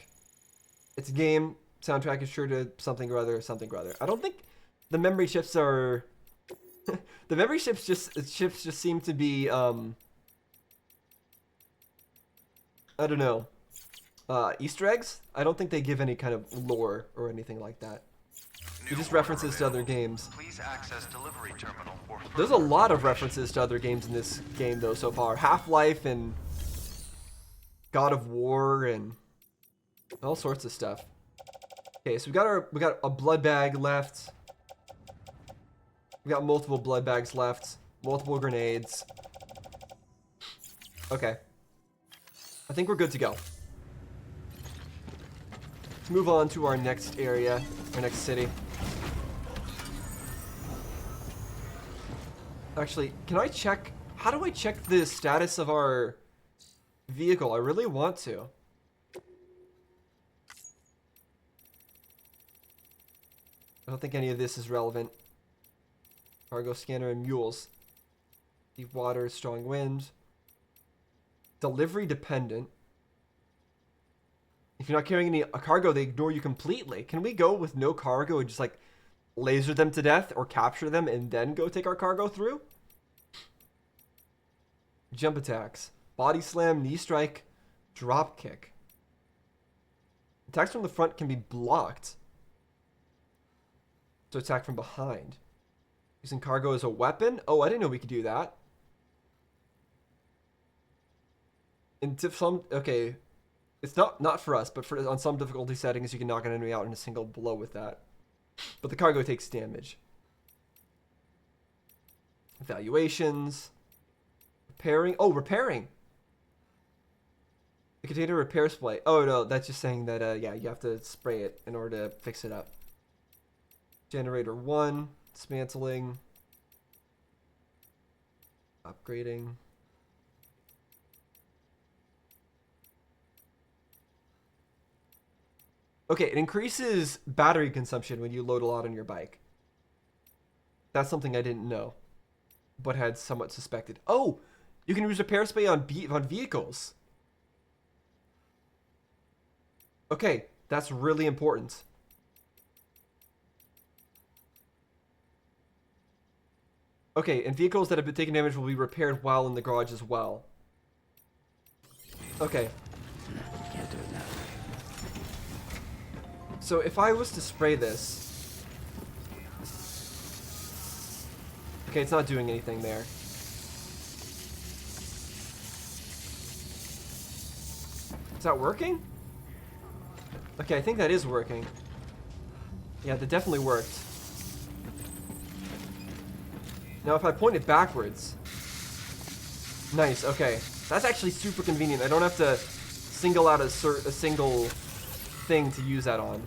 It's a game. Soundtrack is sure to something or other, something or other. I don't think the memory chips are... the memory chips just seem to be, I don't know. Easter eggs? I don't think they give any kind of lore or anything like that. It just references to other games. Please access delivery terminal for There's a lot of references to other games in this game, though, so far. Half-Life and God of War and all sorts of stuff. Okay, so we got a blood bag left. We got multiple blood bags left. Multiple grenades. Okay. I think we're good to go. Let's move on to our next area, our next city. Actually, can I check? How do I check the status of our vehicle? I really want to. I don't think any of this is relevant. Cargo scanner and mules. Deep water, strong wind. Delivery dependent. If you're not carrying any cargo, they ignore you completely. Can we go with no cargo and just like laser them to death or capture them and then go take our cargo through? Jump attacks. Body slam, knee strike, drop kick. Attacks from the front can be blocked. So attack from behind. Using cargo as a weapon? Oh, I didn't know we could do that. Into some... Okay. It's not for us, but on some difficulty settings, you can knock an enemy out in a single blow with that. But the cargo takes damage. Evaluations. Repairing. Oh, repairing! The container repair spray. Oh, no, that's just saying that, yeah, you have to spray it in order to fix it up. Generator 1. Dismantling. Upgrading. Okay, it increases battery consumption when you load a lot on your bike. That's something I didn't know, but had somewhat suspected. Oh, you can use repair spray on vehicles. Okay, that's really important. Okay, and vehicles that have been taking damage will be repaired while in the garage as well. Okay. Can't do it now. So if I was to spray this... Okay, it's not doing anything there. Is that working? Okay, I think that is working. Yeah, that definitely worked. Now if I point it backwards... Nice, okay. That's actually super convenient. I don't have to single out a single thing to use that on.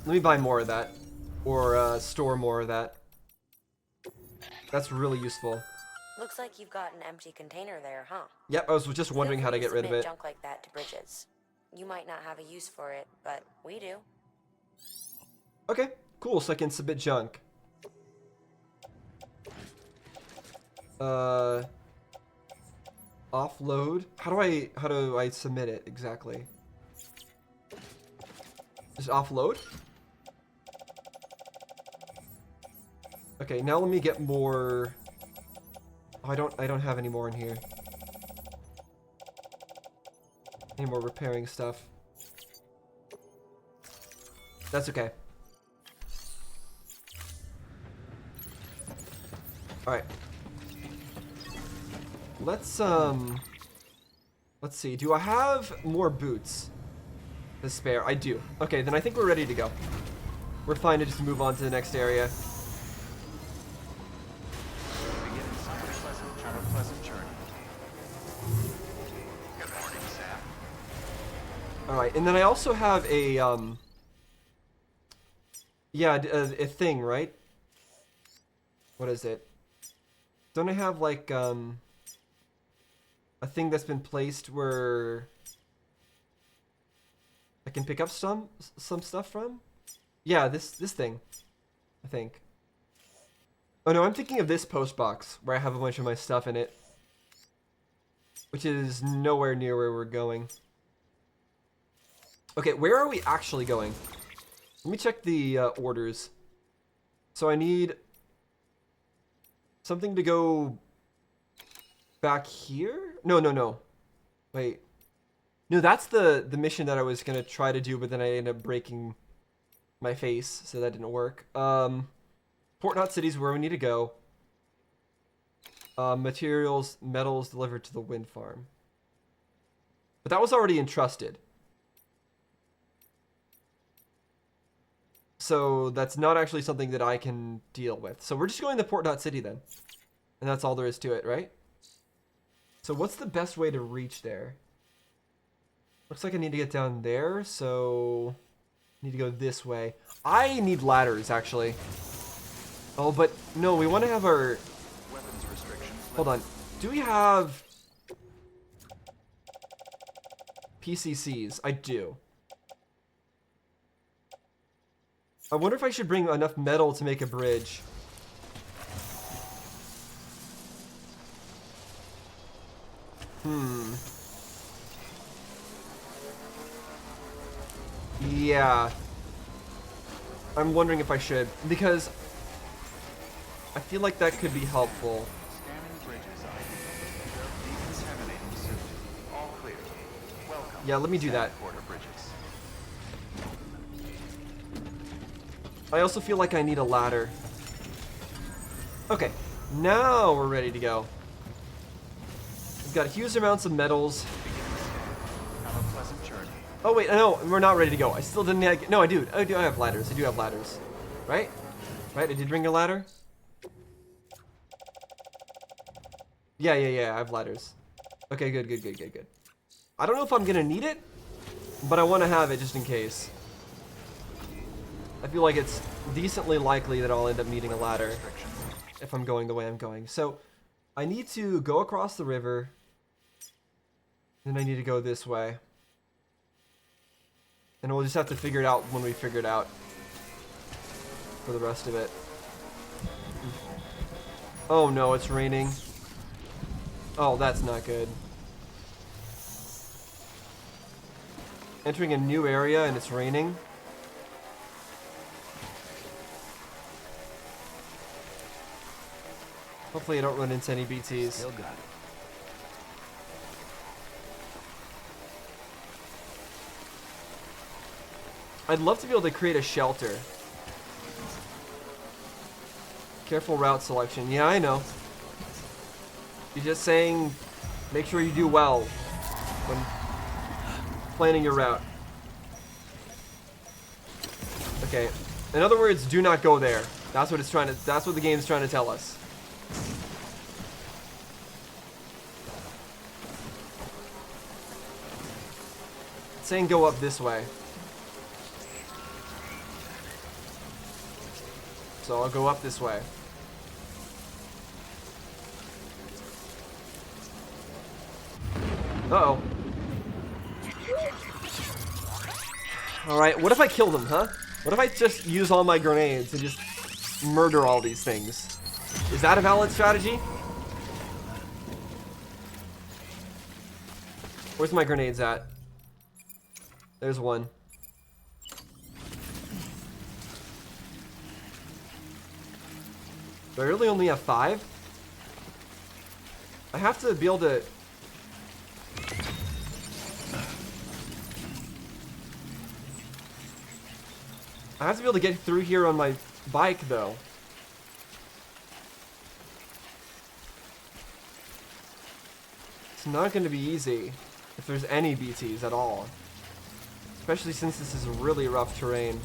Let me buy more of that. Or store more of that. That's really useful. Looks like you've got an empty container there, huh? Yep, I was just wondering how to get rid of it. Junk like that to Bridges. You might not have a use for it, but we do. Okay, cool. So I can submit junk. Offload. How do I submit it exactly? Just offload? Okay, now let me get more. Oh, I don't have any more in here. Any more repairing stuff. That's okay. Alright. Let's see. Do I have more boots to spare? I do. Okay, then I think we're ready to go. We're fine to just move on to the next area. Begin some pleasant journey. Good morning, Alright, and then I also have a, yeah, a thing, right? What is it? Don't I have, like, a thing that's been placed where I can pick up some stuff from? Yeah, this thing, I think. Oh no, I'm thinking of this post box where I have a bunch of my stuff in it, which is nowhere near where we're going. Okay, where are we actually going? Let me check the orders. So I need something to go back here? No. Wait. No, that's the mission that I was going to try to do, but then I ended up breaking my face, so that didn't work. Port Knot City is where we need to go. Materials, metals delivered to the wind farm. But that was already entrusted. So that's not actually something that I can deal with. So we're just going to Port Knot City then. And that's all there is to it, right? So what's the best way to reach there? Looks like I need to get down there, so I need to go this way. I need ladders, actually. Oh, but no, we want to have our... Weapons restrictions. Hold on. Do we have PCCs? I do. I wonder if I should bring enough metal to make a bridge. Yeah. I'm wondering if I should, because I feel like that could be helpful. Scanning bridges ID. Decontaminating soon. All clear. Welcome. Yeah, let me do that. Quarter bridges. I also feel like I need a ladder. Okay, now we're ready to go. We've got huge amounts of metals. Have a pleasant journey. Oh wait, no, we're not ready to go. I still didn't. No, I do. I have ladders. I do have ladders. Right? Right? I did bring a ladder. Yeah. I have ladders. Okay, good. I don't know if I'm gonna need it, but I want to have it just in case. I feel like it's decently likely that I'll end up needing a ladder if I'm going the way I'm going. So I need to go across the river. Then I need to go this way. And we'll just have to figure it out when we figure it out for the rest of it. Oh no, it's raining. Oh, that's not good. Entering a new area and it's raining. Hopefully I don't run into any BTs. Still got it. I'd love to be able to create a shelter. Careful route selection. Yeah, I know. You're just saying make sure you do well when planning your route. Okay. In other words, do not go there. That's what the game's trying to tell us. It's saying go up this way. So I'll go up this way. Uh-oh. Alright, what if I kill them, huh? What if I just use all my grenades and just murder all these things? Is that a valid strategy? Where's my grenades at? There's one. Do I really only have 5? I have to be able to... I have to be able to get through here on my bike, though. It's not going to be easy if there's any BTs at all. Especially since this is really rough terrain.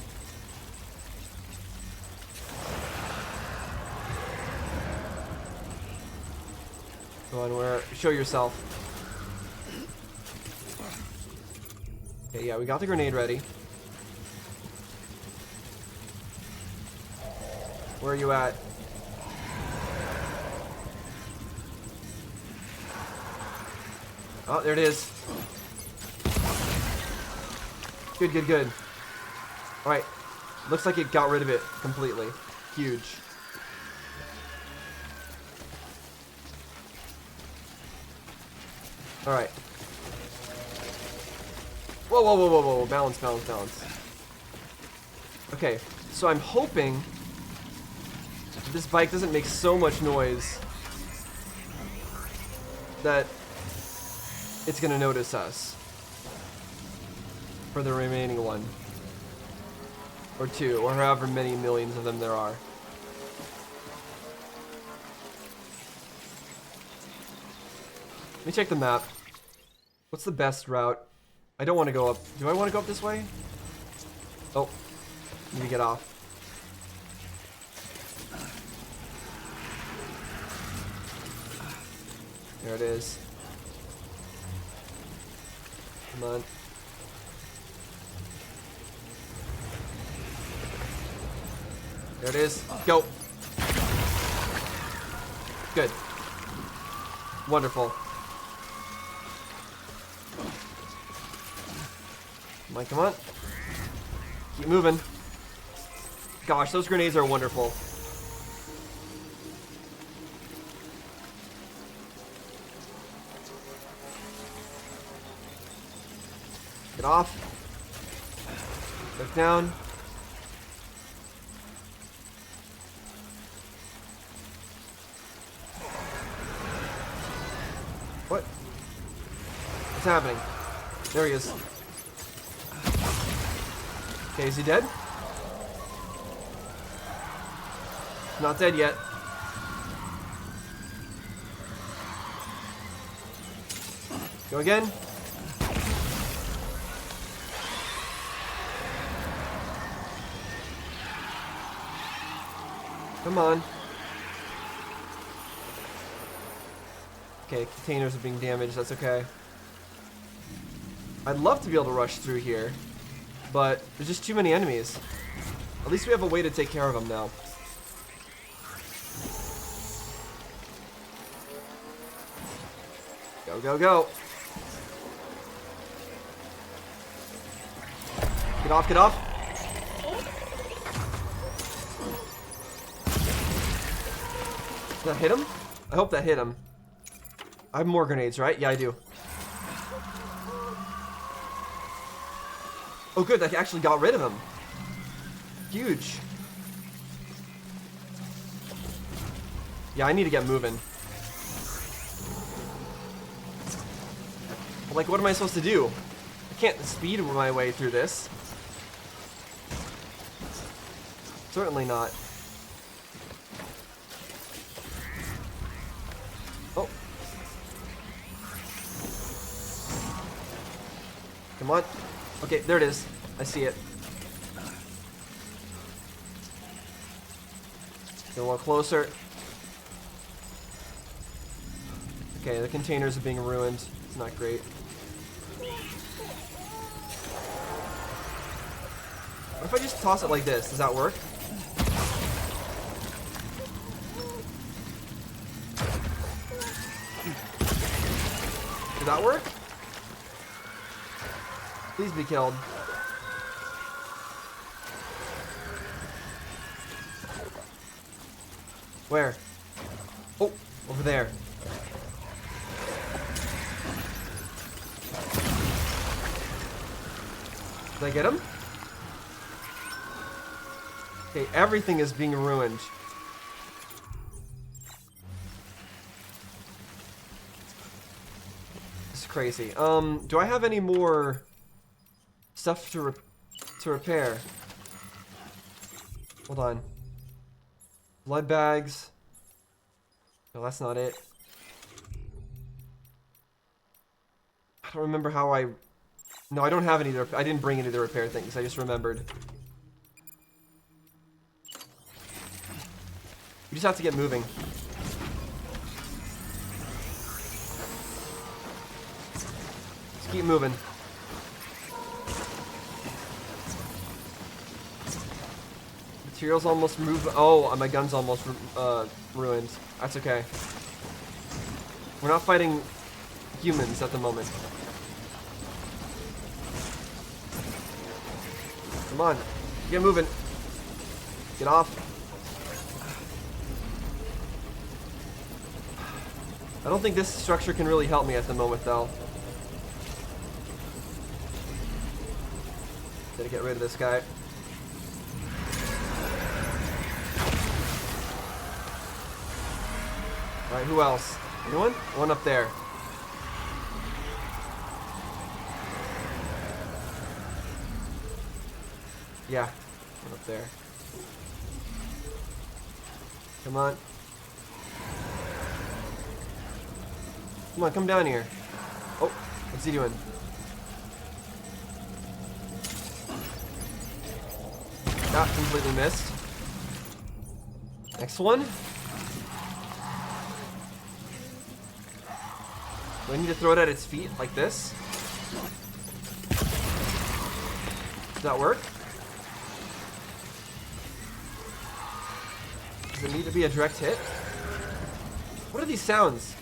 Go on, show yourself. Okay, yeah, we got the grenade ready. Where are you at? Oh, there it is. Good, good, good. Alright. Looks like it got rid of it completely. Huge. Alright. Whoa, whoa, whoa, whoa, whoa. Balance, balance, balance. Okay, so I'm hoping this bike doesn't make so much noise that it's gonna notice us for the remaining one. Or two, or however many millions of them there are. Let me check the map. What's the best route? I don't want to go up. Do I want to go up this way? Oh, need to get off. There it is. Come on. There it is. Go. Good. Wonderful. Come on, come on. Keep moving. Gosh, those grenades are wonderful. Get off. Look down. What? What's happening? There he is. Okay, is he dead? Not dead yet. Go again. Come on. Okay, containers are being damaged, that's okay. I'd love to be able to rush through here, but there's just too many enemies. At least we have a way to take care of them now. Go, go, go. Get off, get off. Did that hit him? I hope that hit him. I have more grenades, right? Yeah, I do. Oh good, that actually got rid of him. Huge. Yeah, I need to get moving. Like, what am I supposed to do? I can't speed my way through this. Certainly not. Oh. Come on. Okay, there it is. I see it. Get a little closer. Okay, the containers are being ruined. It's not great. What if I just toss it like this? Does that work? Did that work? Please be killed. Where? Oh, over there. Did I get him? Okay, everything is being ruined. This is crazy. Do I have any more stuff to repair? Hold on. Blood bags. No, that's not it. I don't remember how I... No, I don't have any. I didn't bring any of the repair things. I just remembered. We just have to get moving. Just keep moving. Materials almost moved. Oh, my gun's almost ruined. That's okay. We're not fighting humans at the moment. Come on. Get moving. Get off. I don't think this structure can really help me at the moment, though. Gotta get rid of this guy. Alright, who else? Anyone? One up there. Yeah, one up there. Come on. Come on, come down here. Oh, what's he doing? Not completely missed. Next one. Do I need to throw it at its feet like this? Does that work? Does it need to be a direct hit? What are these sounds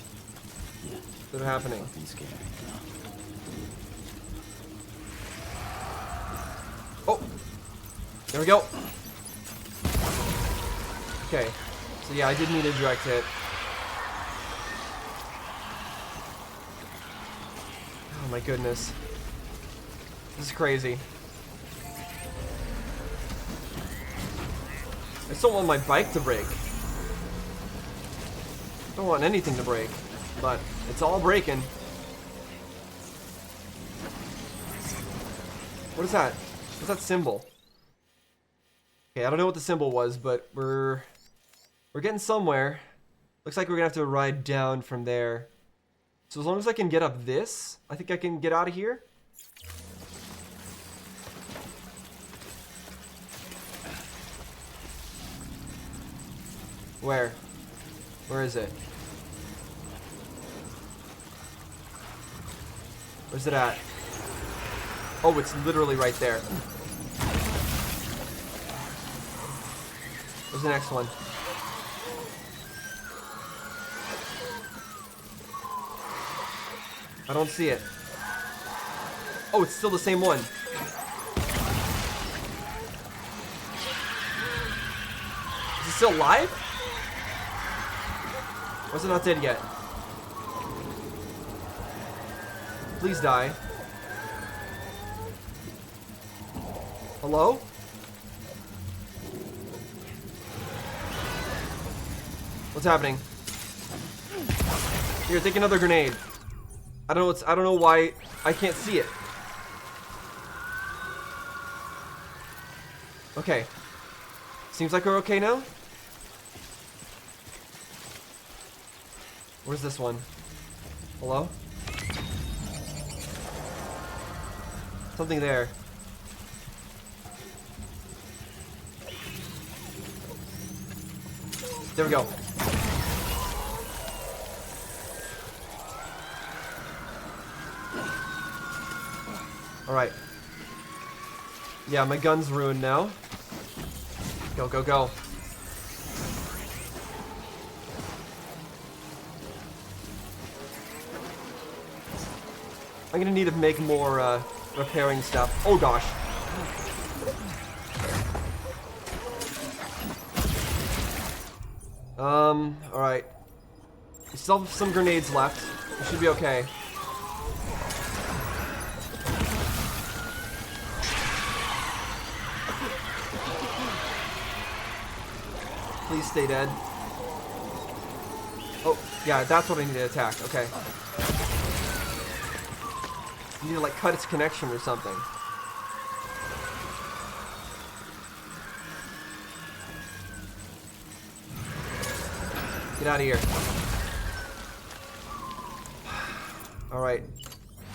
that are happening? Oh! There we go. Okay. So yeah, I did need a direct hit. Oh my goodness. This is crazy. I just don't want my bike to break. I don't want anything to break. But it's all breaking. What is that? What's that symbol? Okay, I don't know what the symbol was, but we're getting somewhere. Looks like we're gonna have to ride down from there. So as long as I can get up this, I think I can get out of here. Where? Where is it? Where's it at? Oh, it's literally right there. Where's the next one? I don't see it. Oh, it's still the same one. Is it still alive? Or is it not dead yet? Please die. Hello? What's happening? Here, take another grenade. I don't know why I can't see it. Okay. Seems like we're okay now. Where's this one? Hello? Something there. There we go. Alright. Yeah, my gun's ruined now. Go, go, go. I'm gonna need to make more repairing stuff. Oh gosh. Alright. We still have some grenades left. We should be okay. Please stay dead. Oh, yeah, that's what I need to attack. Okay. I need to, like, cut its connection or something. Get out of here. Alright.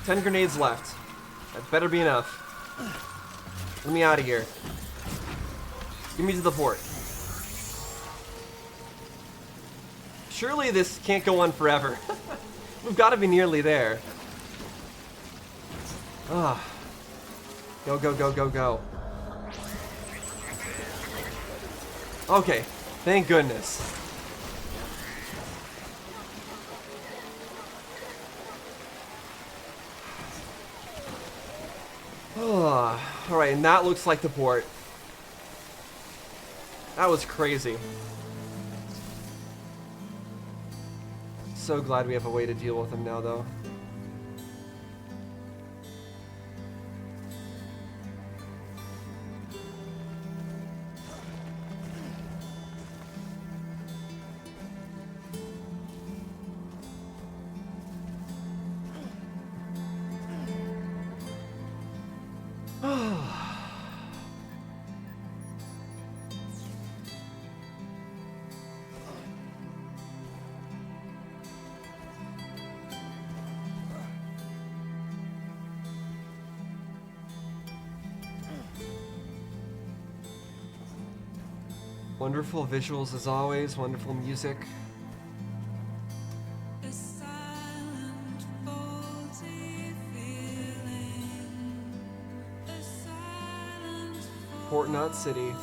10 grenades left. That better be enough. Let me out of here. Get me to the port. Surely this can't go on forever. We've got to be nearly there. Ah. Go, go, go, go, go. Okay, thank goodness. Alright, and that looks like the port. That was crazy. So glad we have a way to deal with them now, though. Wonderful visuals as always, wonderful music. Port Knot City.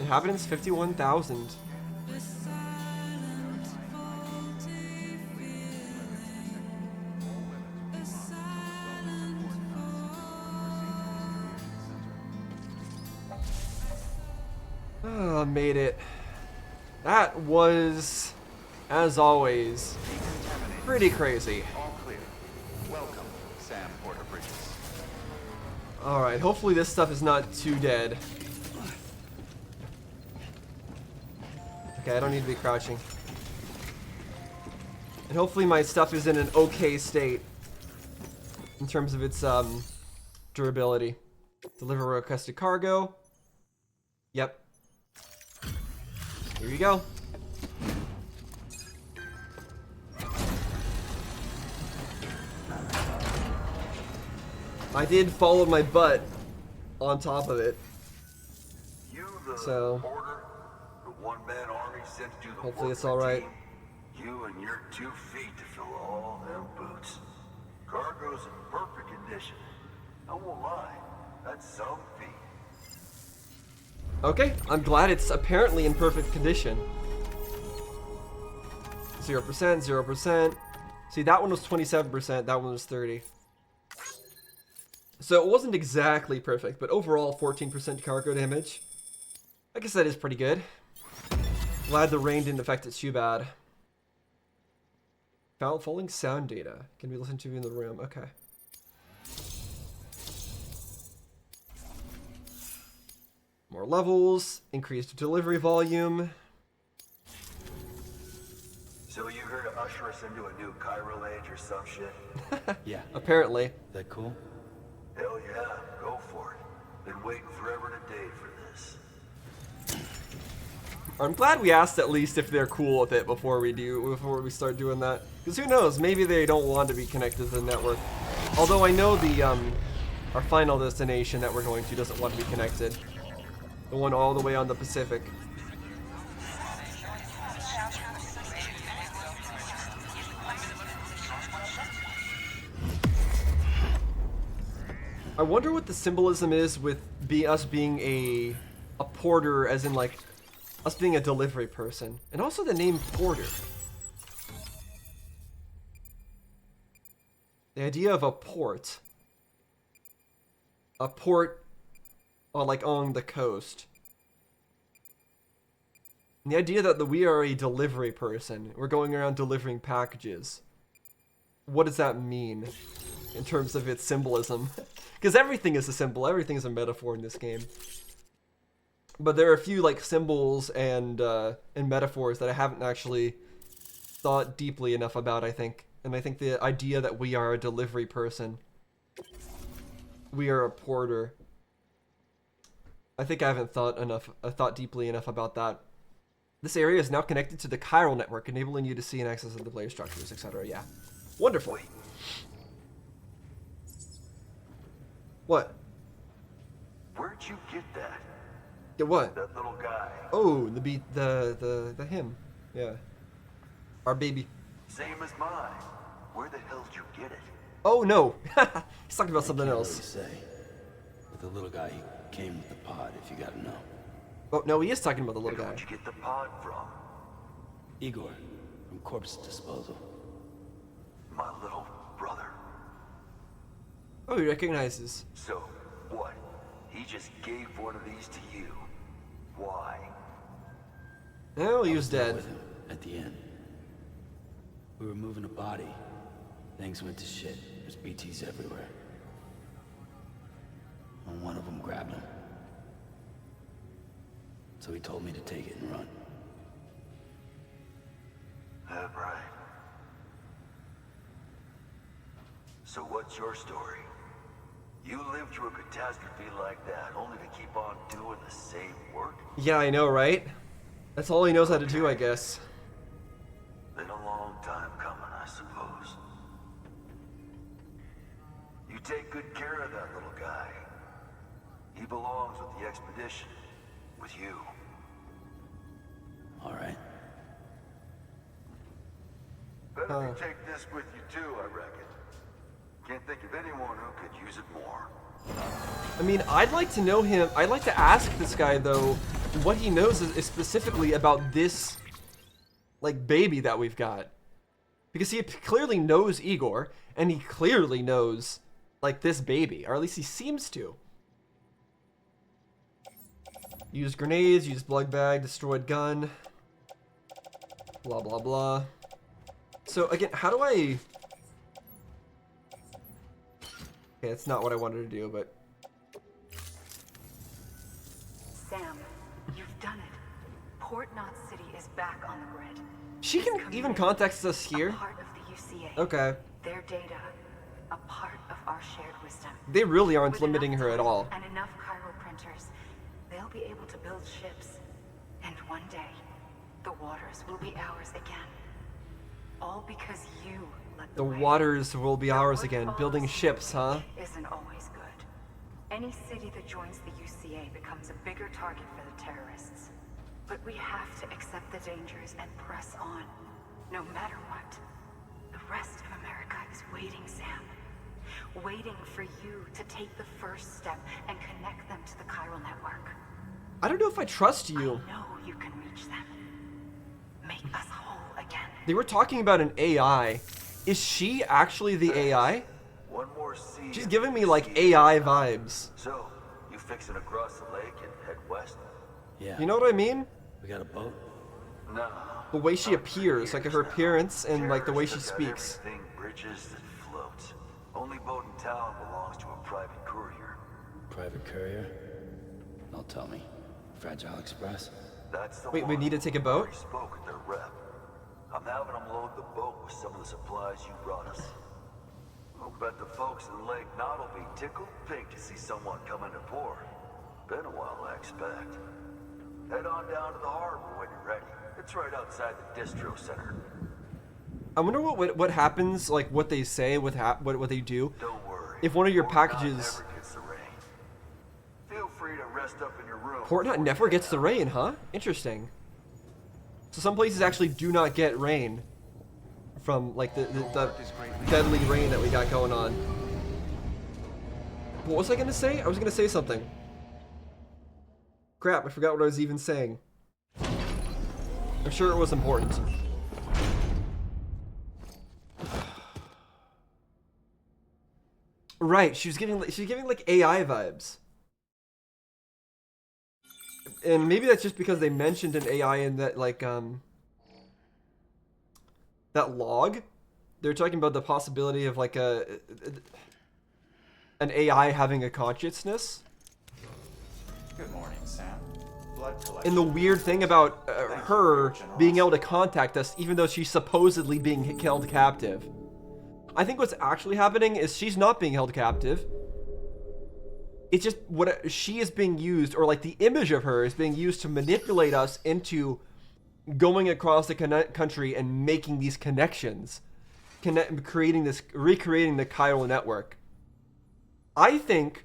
Inhabitants 51,000. Made it. That was, as always, pretty crazy. All clear. Welcome, Sam Porter Bridges. Alright, hopefully this stuff is not too dead. Okay, I don't need to be crouching. And hopefully my stuff is in an okay state in terms of its durability. Deliver requested cargo. Yep. Here you go. I did follow my butt on top of it. You the So, porter, the one-man army sent you the hopefully it's working alright. team. You and your 2 feet to fill all them boots. Cargo's in perfect condition. I won't lie, that's some feat. Okay, I'm glad it's apparently in perfect condition. 0%, 0%. See, that one was 27%, that one was 30. So it wasn't exactly perfect, but overall 14% cargo damage. I guess that is pretty good. Glad the rain didn't affect it too bad. Falling sound data. Can be listened to in the room. Okay. More levels, increased delivery volume. So you here to usher us into a new chiral age or some shit? Yeah. Apparently. That cool? Hell yeah, go for it. Been waiting forever and a day for this. I'm glad we asked at least if they're cool with it before we start doing that. Because who knows, maybe they don't want to be connected to the network. Although I know the our final destination that we're going to doesn't want to be connected. The one all the way on the Pacific. I wonder what the symbolism is with us being a porter, as in like us being a delivery person, and also the name porter. The idea of a port like on the coast. And the idea that we are a delivery person, we're going around delivering packages. What does that mean in terms of its symbolism? Because everything is a symbol, everything is a metaphor in this game. But there are a few like symbols and metaphors that I haven't actually thought deeply enough about, I think. And I think the idea that we are a delivery person, we are a porter, I think I haven't thought deeply enough about that. This area is now connected to the chiral network, enabling you to see and access the player structures, etc. Yeah. Wonderful. What? Where'd you get that? Get what? That little guy. Oh, the him. Yeah. Our baby. Same as mine. Where the hell did you get it? Oh no. He's talking about something Can't else. really say. With the little guy, he came with the pod, if you gotta know. Oh, no, he is talking about the little guy. Where'd you get the pod from? Igor, from Corpse Disposal. My little brother. Oh, he recognizes. So, what? He just gave one of these to you. Why? Oh, he I was there dead. with him at the end. We were moving a body. Things went to shit. There's BTs everywhere. And one of them grabbed him. So he told me to take it and run. That right. So what's your story? You lived through a catastrophe like that, only to keep on doing the same work? Yeah, I know, right? That's all he knows how to do, I guess. Been a long time coming, I suppose. You take good care of that little guy. He belongs with the expedition. With you. All right. Better you take this with you too, I reckon. Can't think of anyone who could use it more. I mean, I'd like to know him. I'd like to ask this guy, though, what he knows is specifically about this, like, baby that we've got. Because he clearly knows Igor, and he clearly knows, like, this baby. Or at least he seems to. Used grenades, used blood bag, destroyed gun. Blah, blah, blah. So, again, how do I... Okay, that's not what I wanted to do, but... Sam, you've done it. Port Knot City is back on the grid. She can even contact us here? A part of the UCA. Okay. Their data, a part of our shared wisdom. They really aren't With limiting enough her at time all. And enough chiral printers, they'll be able to build ships. And one day, the waters will be ours again. All because you let The way. waters will be But ours what again. follows Building ships, huh? Isn't always good. Any city that joins the UCA becomes a bigger target for the terrorists. But we have to accept the dangers and press on, no matter what. The rest of America is waiting, Sam. Waiting for you to take the first step and connect them to the chiral network. I don't know if I trust you. I know you can reach them. Make us whole again. They were talking about an AI. Is she actually the AI? One more sea. She's giving me like AI vibes. So, you fixing to cross the lake and head west? Yeah. You know what I mean? We got a boat? No. The way she appears, like her appearance and like the way she speaks. Everything bridges that floats. Only boat in town belongs to a private courier. Private courier? Don't tell me. Fragile Express? That's the Wait, one. we need to take a boat? Already spoke with their rep. I'm having them load the boat with some of the supplies you brought us. I'll bet the folks in Lake Knot will be tickled pink to see someone come into port. Been a while, I expect. Head on down to the harbor when you're ready. It's right outside the distro center. I wonder what happens, like what they say, what they do. Don't worry. If one of your Port Knot packages... never gets the rain. Feel free to rest up in your room. Port Knot never gets the rain, huh? Interesting. So some places actually do not get rain from like the deadly rain that we got going on. What was I gonna say? I was gonna say something. Crap, I forgot what I was even saying. I'm sure it was important. Right, she's giving like AI vibes. And maybe that's just because they mentioned an AI in that like that log. They're talking about the possibility of like an AI having a consciousness. Good morning, Sam. Blood collection. And the weird thing about Thank you for her your generosity. being able to contact us even though she's supposedly being held captive. I think what's actually happening is she's not being held captive. It's just what she is being used, or like the image of her is being used to manipulate us into going across the country and making these connections, recreating the chiral network. I think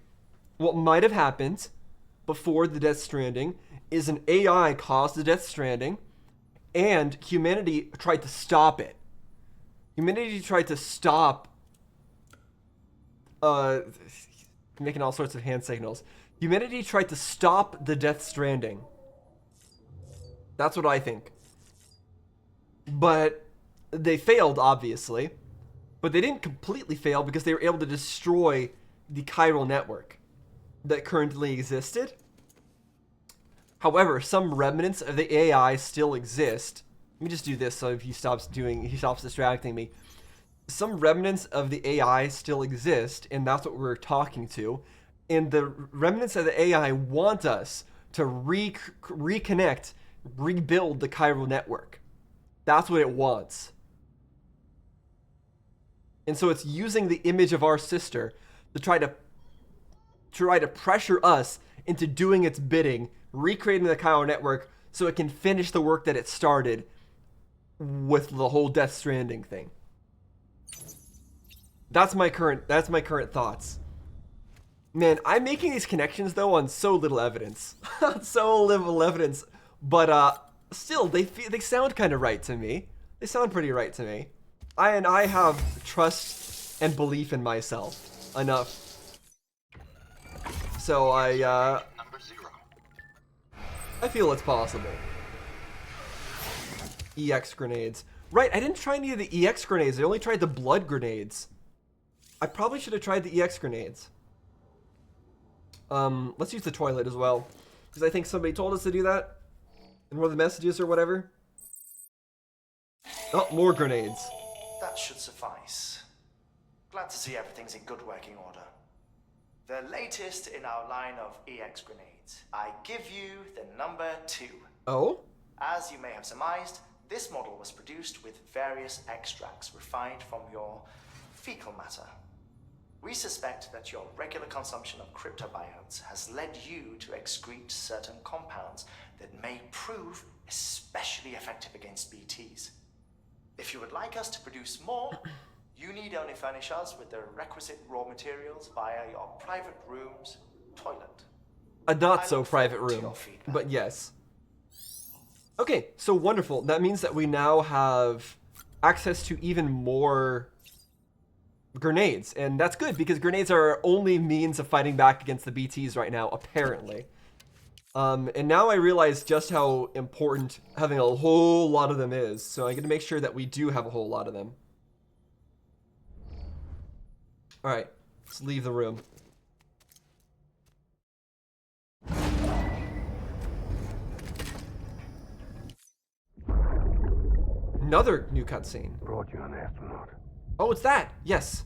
what might have happened before the Death Stranding is an AI caused the Death Stranding, and humanity tried to stop it. Humanity tried to stop making all sorts of hand signals. Humanity tried to stop the Death Stranding That's what I think. But they failed, obviously. But they didn't completely fail because they were able to destroy the chiral network that currently existed. However, some remnants of the AI still exist. Let me just do this so he stops distracting me. Some remnants of the AI still exist, and that's what we're talking to. And the remnants of the AI want us to reconnect, rebuild the chiral network. That's what it wants. And so it's using the image of our sister to try to pressure us into doing its bidding, recreating the chiral network so it can finish the work that it started with the whole Death Stranding thing. That's my current thoughts. Man, I'm making these connections though on so little evidence. So little evidence, but still they sound kind of right to me. They sound pretty right to me. I have trust and belief in myself enough. So I feel it's possible. EX grenades. Right, I didn't try any of the EX grenades. I only tried the blood grenades. I probably should have tried the EX grenades. Let's use the toilet as well. Because I think somebody told us to do that. In one of the messages or whatever. Oh, more grenades. That should suffice. Glad to see everything's in good working order. The latest in our line of EX grenades. I give you the number 2. Oh? As you may have surmised, this model was produced with various extracts refined from your fecal matter. We suspect that your regular consumption of cryptobiotes has led you to excrete certain compounds that may prove especially effective against BTs. If you would like us to produce more, you need only furnish us with the requisite raw materials via your private room's toilet. A not so private room, but yes. Okay, so wonderful. That means that we now have access to even more grenades, and that's good because grenades are our only means of fighting back against the BTs right now, apparently. And now I realize just how important having a whole lot of them is, so I'm going to make sure that we do have a whole lot of them. Alright, let's leave the room. Another new cutscene. Brought you an astronaut. Oh, it's that! Yes.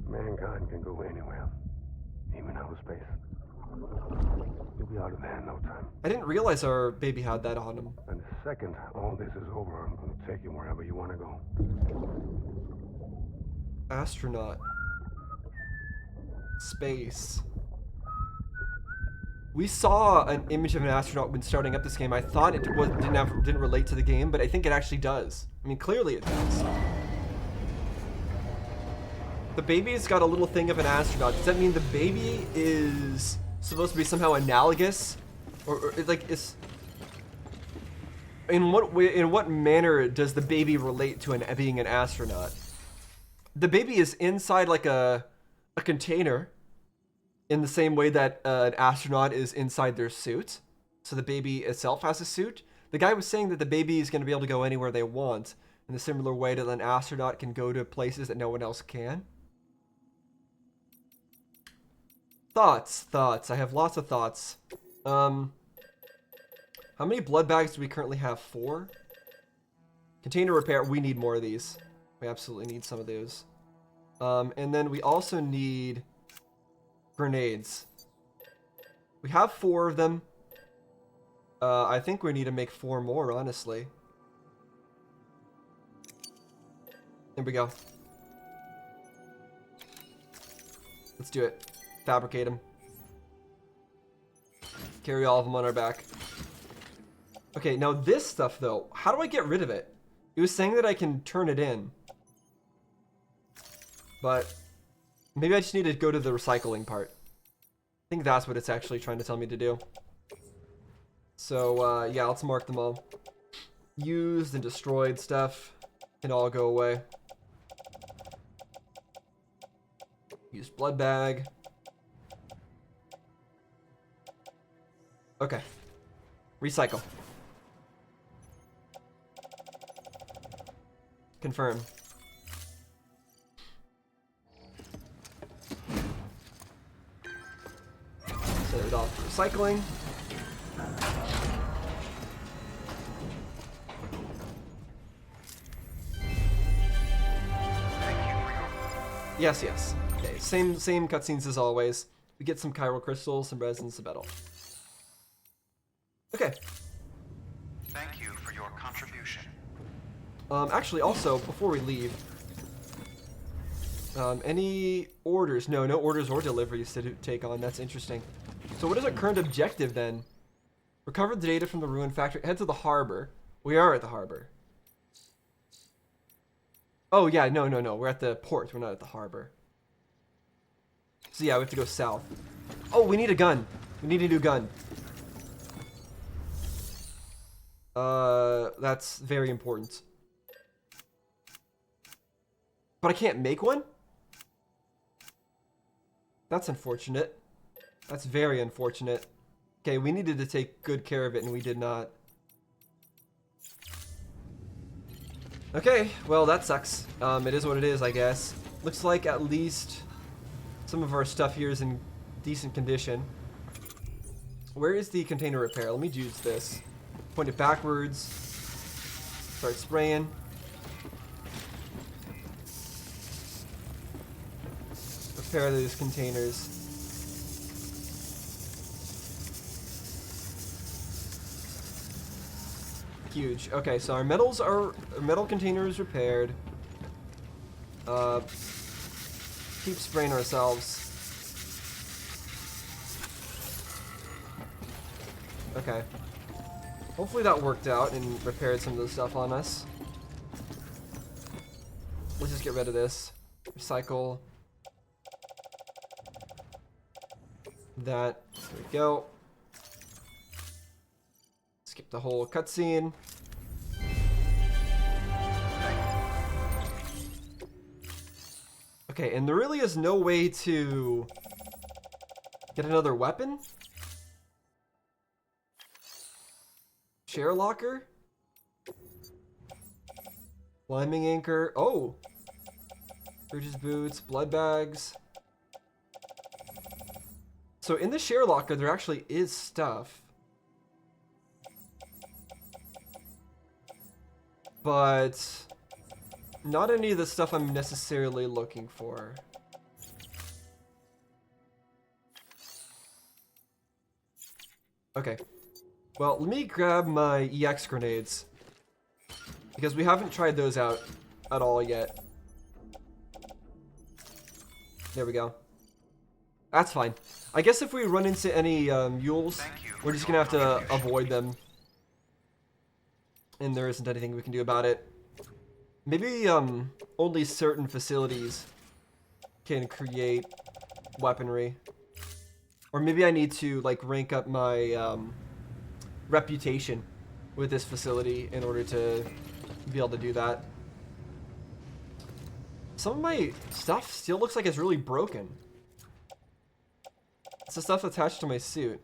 Mankind can go anywhere, even outer space. You'll be out of there in no time. I didn't realize our baby had that on him. And the second all this is over, I'm going to take you wherever you want to go. Astronaut. Space. We saw an image of an astronaut when starting up this game. I thought it didn't relate to the game, but I think it actually does. I mean, clearly it does. The baby's got a little thing of an astronaut. Does that mean the baby is supposed to be somehow analogous, or like is? In what manner does the baby relate to being an astronaut? The baby is inside like a container, in the same way that an astronaut is inside their suit. So the baby itself has a suit. The guy was saying that the baby is going to be able to go anywhere they want, in a similar way that an astronaut can go to places that no one else can. Thoughts. I have lots of thoughts. How many blood bags do we currently have? 4? Container repair. We need more of these. We absolutely need some of those. And then we also need grenades. We have 4 of them. I think we need to make 4 more, honestly. There we go. Let's do it. Fabricate them. Carry all of them on our back. Okay, now this stuff though, how do I get rid of it? It was saying that I can turn it in. But maybe I just need to go to the recycling part. I think that's what it's actually trying to tell me to do. So, yeah, let's mark them all. Used and destroyed stuff can all go away. Used blood bag. Okay. Recycle. Confirm. Set it off for recycling. Yes, yes. Okay, same cutscenes as always. We get some chiral crystals, some resins, some metal. Okay. Thank you for your contribution. Actually, also, before we leave, any orders? No orders or deliveries to take on. That's interesting. So what is our current objective then? Recover the data from the ruined factory. Head to the harbor. We are at the harbor. Oh, yeah, no. We're at the port. We're not at the harbor. So, yeah, we have to go south. Oh, we need a gun. We need a new gun. That's very important. But I can't make one? That's unfortunate. That's very unfortunate. Okay, we needed to take good care of it, and we did not. Okay, well, that sucks. It is what it is, I guess. Looks like at least some of our stuff here is in decent condition. Where is the container repair? Let me use this. Point it backwards. Start spraying. Repair those containers. Huge. Okay, so our metal container is repaired. Keep spraying ourselves. Okay. Hopefully that worked out and repaired some of the stuff on us. Let's just get rid of this. Recycle. That. There we go. Skip the whole cutscene. Okay, and there really is no way to get another weapon? Share locker? Climbing anchor. Oh! Bridges boots, blood bags. So in the share locker, there actually is stuff. But not any of the stuff I'm necessarily looking for. Okay. Well, let me grab my EX grenades. Because we haven't tried those out at all yet. There we go. That's fine. I guess if we run into any mules, we're just gonna have to avoid them. And there isn't anything we can do about it. Maybe only certain facilities can create weaponry. Or maybe I need to like rank up my reputation with this facility in order to be able to do that. Some of my stuff still looks like it's really broken. It's the stuff attached to my suit.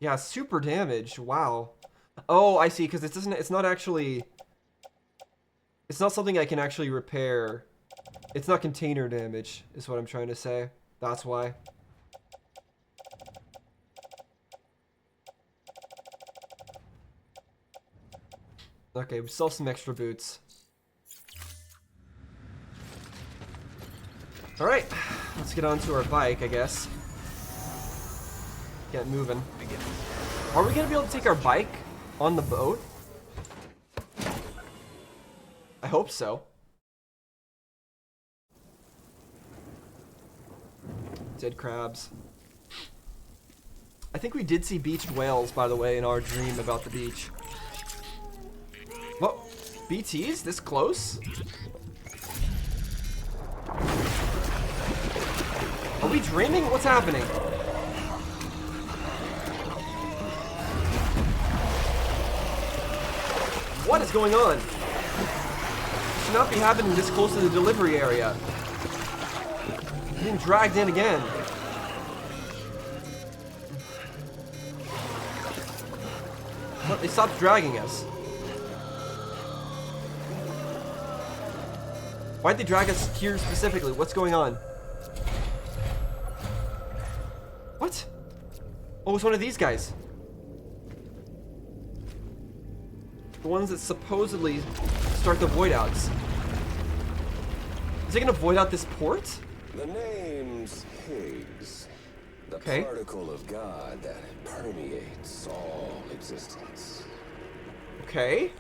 Yeah, super damaged. Wow. Oh, I see, because it doesn't, it's not actually, it's not something I can actually repair. It's not container damage, is what I'm trying to say. That's why. Okay, we still have some extra boots. Alright, let's get onto our bike, I guess. Get moving. Are we gonna be able to take our bike on the boat? I hope so. Dead crabs. I think we did see beached whales, by the way, in our dream about the beach. Whoa, BTs? This close? Are we dreaming? What's happening? What is going on? It should not be happening this close to the delivery area. I'm being dragged in again. What? They stopped dragging us. Why'd they drag us here specifically? What's going on? What? Oh, it's one of these guys. The ones that supposedly start the void outs. Is it gonna void out this port? The name's Higgs. The particle of God that permeates all existence. Okay.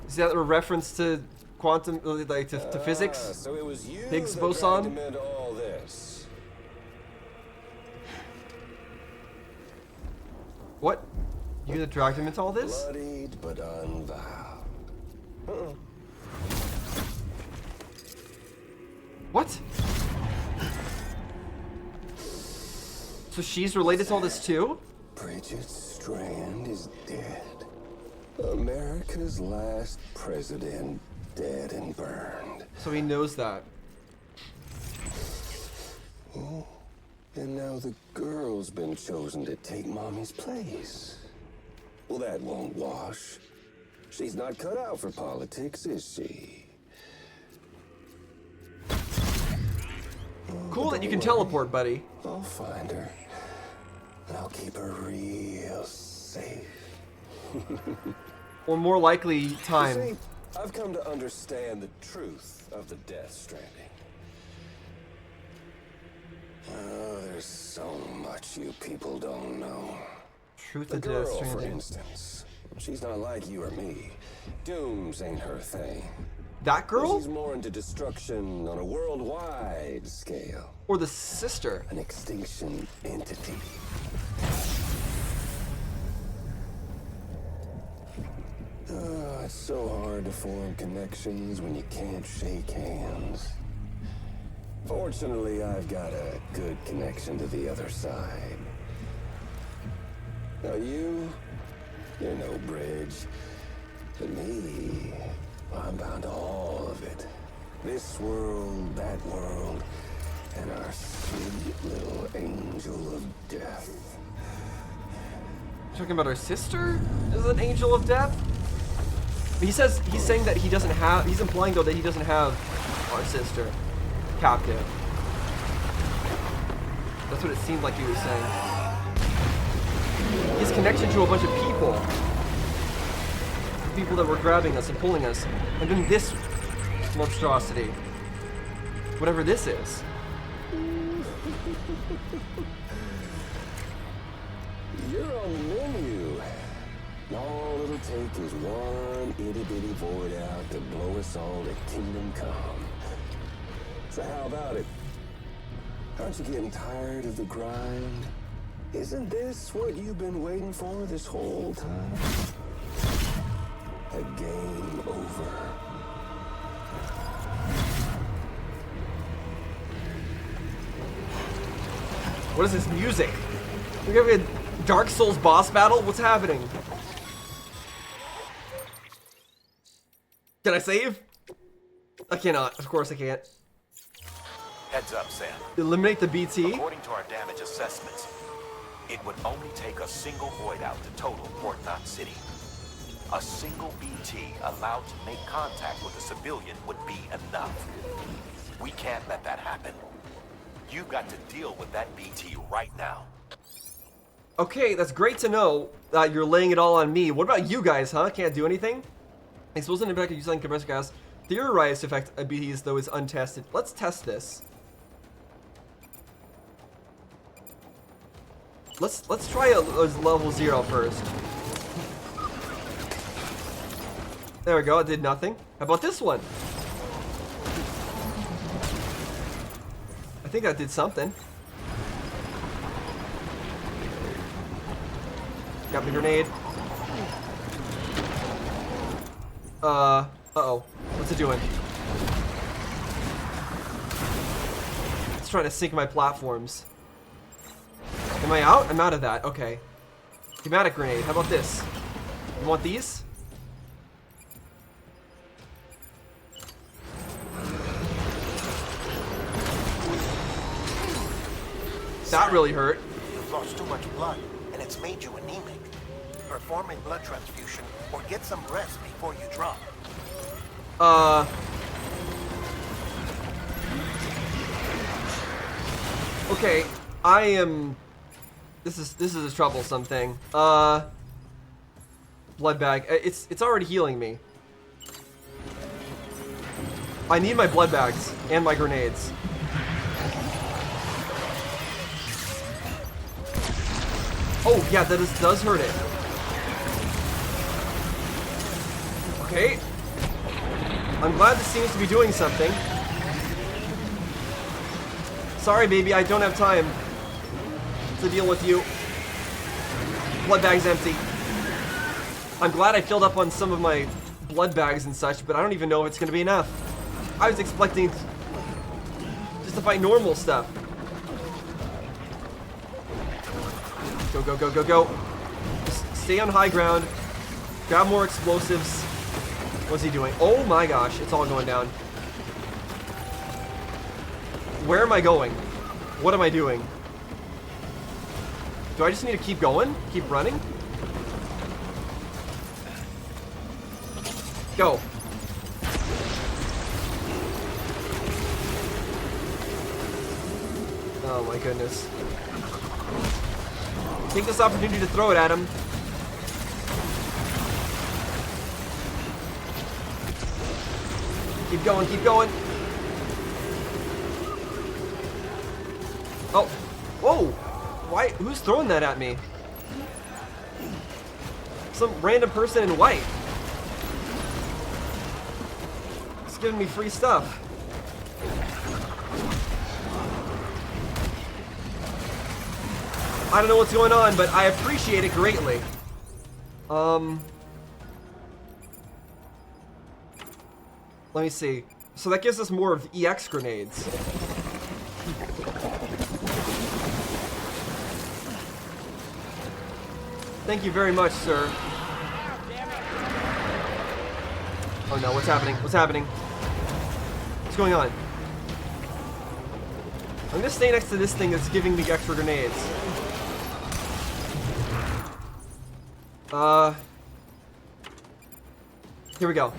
Is that a reference to quantum, like to physics? So it was you Higgs that boson? dragged him into all this. What? You that dragged him into all this? Bloodied but unvowed. What? So she's related to all this too? Bridget Strand is dead. America's last president dead and burned. So he knows that. Oh, and now the girl's been chosen to take Mommy's place. Well, that won't wash. She's not cut out for politics, is she? Cool that you can teleport, buddy. I'll find her. And I'll keep her real safe. Or more likely, time. You see, I've come to understand the truth of the Death Stranding. Oh, there's so much you people don't know. Truth The of girl, Death for Stranding. instance, she's not like you or me. Dooms ain't her thing. That girl? She's more into destruction on a worldwide scale. Or the sister? An extinction entity. Oh, it's so hard to form connections when you can't shake hands. Fortunately, I've got a good connection to the other side. Now you're no bridge. But me, I'm bound to all of it. This world, that world, and our sweet little angel of death. Talking about our sister is an angel of death? He's saying that he doesn't have, he's implying though that he doesn't have our sister captive. That's what it seemed like he was saying. His connection to a bunch of people. People that were grabbing us and pulling us. And then this monstrosity. Whatever this is. You're on the menu. All it'll take is one itty-bitty void out to blow us all to kingdom come. So how about it? Aren't you getting tired of the grind? Isn't this what you've been waiting for this whole time? A game over. What is this music? We're gonna have a Dark Souls boss battle? What's happening? Can I save? I cannot. Of course I can't. Heads up, Sam. Eliminate the BT? According to our damage assessments, it would only take a single void out to total Port Knot City. A single BT allowed to make contact with a civilian would be enough. We can't let that happen. You've got to deal with that BT right now. Okay, that's great to know that you're laying it all on me. What about you guys, huh? Can't do anything? Explosive impact of using compressor gas theorized to affect BTs, though, is untested. Let's test this. Let's try a level 0 first. There we go, it did nothing. How about this one? I think that did something. Got the grenade. Uh-oh. What's it doing? It's trying to sink my platforms. Am I out? I'm out of that. Okay. Thematic grenade. How about this? You want these? That really hurt. You've lost too much blood, and it's made you anemic. perform a blood transfusion or get some rest before you drop. Okay, I am... This is a troublesome thing. Blood bag. It's already healing me. I need my blood bags and my grenades. Oh, yeah, that does hurt it. Okay. I'm glad this seems to be doing something. Sorry, baby, I don't have time to deal with you. Blood bag's empty. I'm glad I filled up on some of my blood bags and such, but I don't even know if it's going to be enough. I was expecting just to fight normal stuff. Go, go, go, go, go. Just stay on high ground. Grab more explosives. What's he doing? Oh my gosh, it's all going down. Where am I going? What am I doing? Do I just need to keep going? Keep running? Go. Oh my goodness. Take this opportunity to throw it at him. Keep going, keep going. Oh. Whoa. Why? Who's throwing that at me? Some random person in white. It's giving me free stuff. I don't know what's going on, but I appreciate it greatly. Let me see. So that gives us more of EX grenades. Thank you very much, sir. Oh no, what's happening? What's happening? What's going on? I'm gonna stay next to this thing that's giving me extra grenades. Here we go.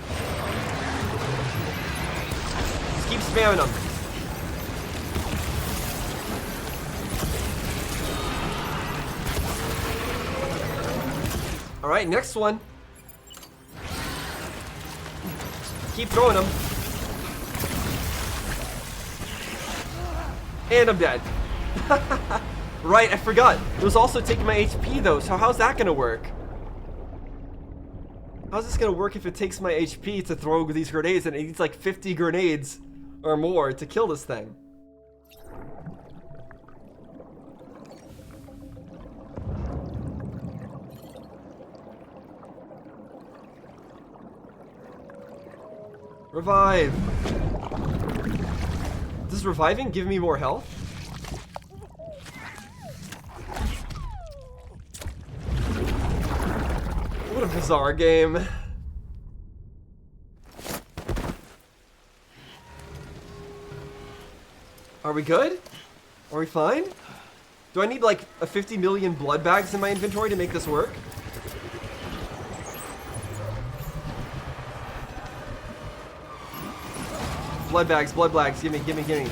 Just keep spamming them. Alright, next one. Keep throwing them. And I'm dead. Right, I forgot. It was also taking my HP though, so how's that gonna work? How's this gonna work if it takes my HP to throw these grenades and it needs like 50 grenades or more to kill this thing? Revive! Does reviving give me more health? What a bizarre game. Are we good? Are we fine? Do I need like a 50 million blood bags in my inventory to make this work? Blood bags, gimme, gimme, gimme.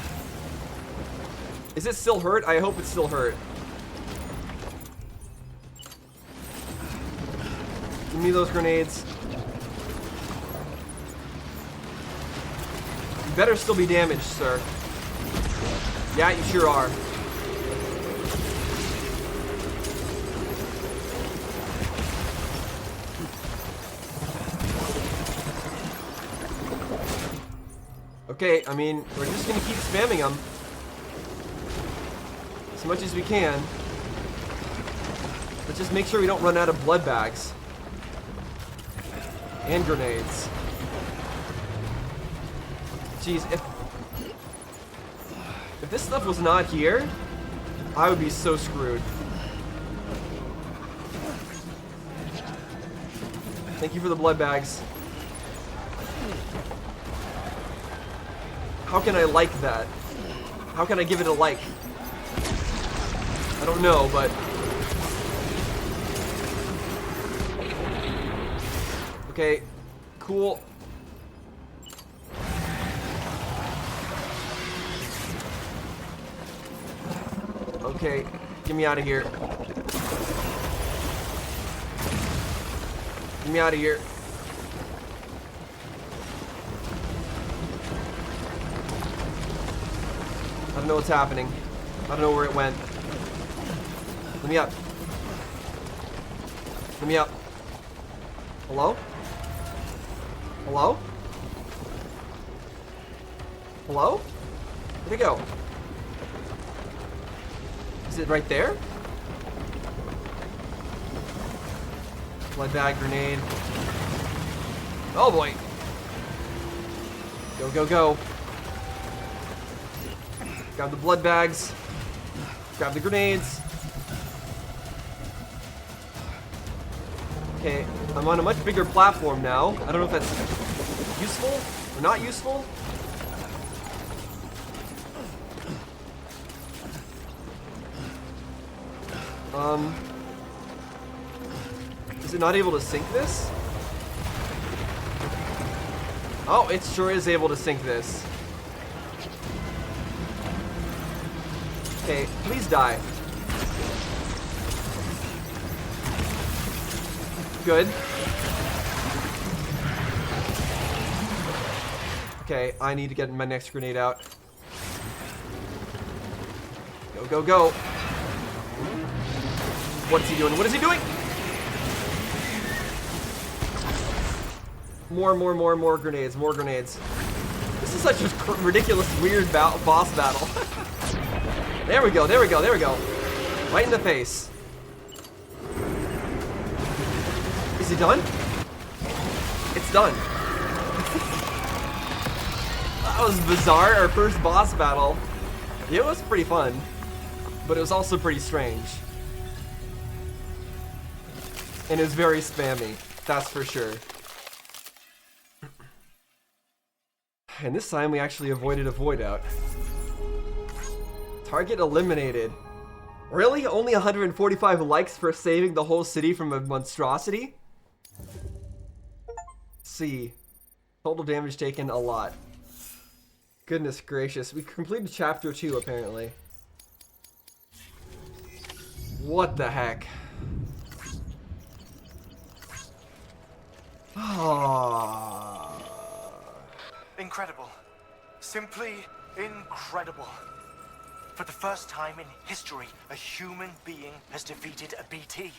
Is it still hurt? I hope it's still hurt. Give me those grenades. You better still be damaged, sir. Yeah, you sure are. Okay, I mean, we're just gonna keep spamming them as much as we can. Let's just make sure we don't run out of blood bags and grenades. Jeez, if this stuff was not here, I would be so screwed. Thank you for the blood bags. How can I like that? How can I give it a like? I don't know, but Okay, cool. Okay, get me out of here. Get me out of here. I don't know what's happening. I don't know where it went. Let me up. Let me up. Hello? Hello? Hello? Where'd it go? Is it right there? Blood bag, grenade. Oh boy. Go, go, go. Grab the blood bags. Grab the grenades. Okay, I'm on a much bigger platform now. I don't know if that's useful or not useful. Is it not able to sink this? Oh, it sure is able to sink this. Okay, please die. Good. Okay, I need to get my next grenade out. Go, go, go. What is he doing? What is he doing? More grenades. More grenades. This is such a ridiculous, weird boss battle. There we go. There we go. There we go. Right in the face. Is it done? It's done. That was bizarre. Our first boss battle. It was pretty fun, but it was also pretty strange. And it was very spammy. That's for sure. And this time we actually avoided a void out. Target eliminated. Really? Only 145 likes for saving the whole city from a monstrosity? C. Total damage taken, a lot. Goodness gracious. We completed chapter 2 apparently. What the heck? Incredible. Simply incredible. For the first time in history, a human being has defeated a BT.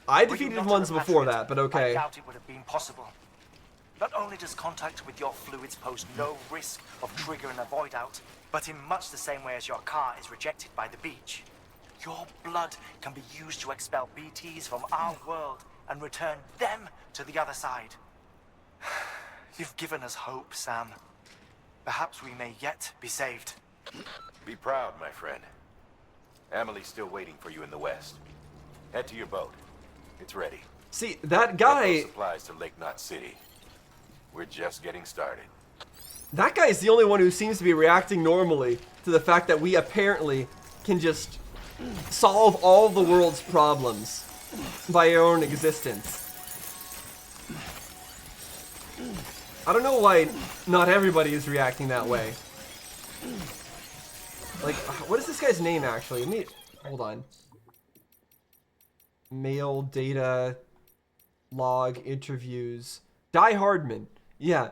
I defeated ones before that, but okay. I doubt it would have been possible. Not only does contact with your fluids pose no risk of triggering a void out, but in much the same way as your car is rejected by the beach, your blood can be used to expel BTs from our world and return them to the other side. You've given us hope, Sam. Perhaps we may yet be saved. Be proud, my friend. Emily's still waiting for you in the west. Head to your boat. It's ready. See, that Get guy... those supplies to Lake Knot City. We're just getting started. That guy is the only one who seems to be reacting normally to the fact that we apparently can just solve all the world's problems by our own existence. I don't know why not everybody is reacting that way. Like, what is this guy's name actually? Let me... Hold on. Mail, data, log, interviews. Die Hardman. Yeah.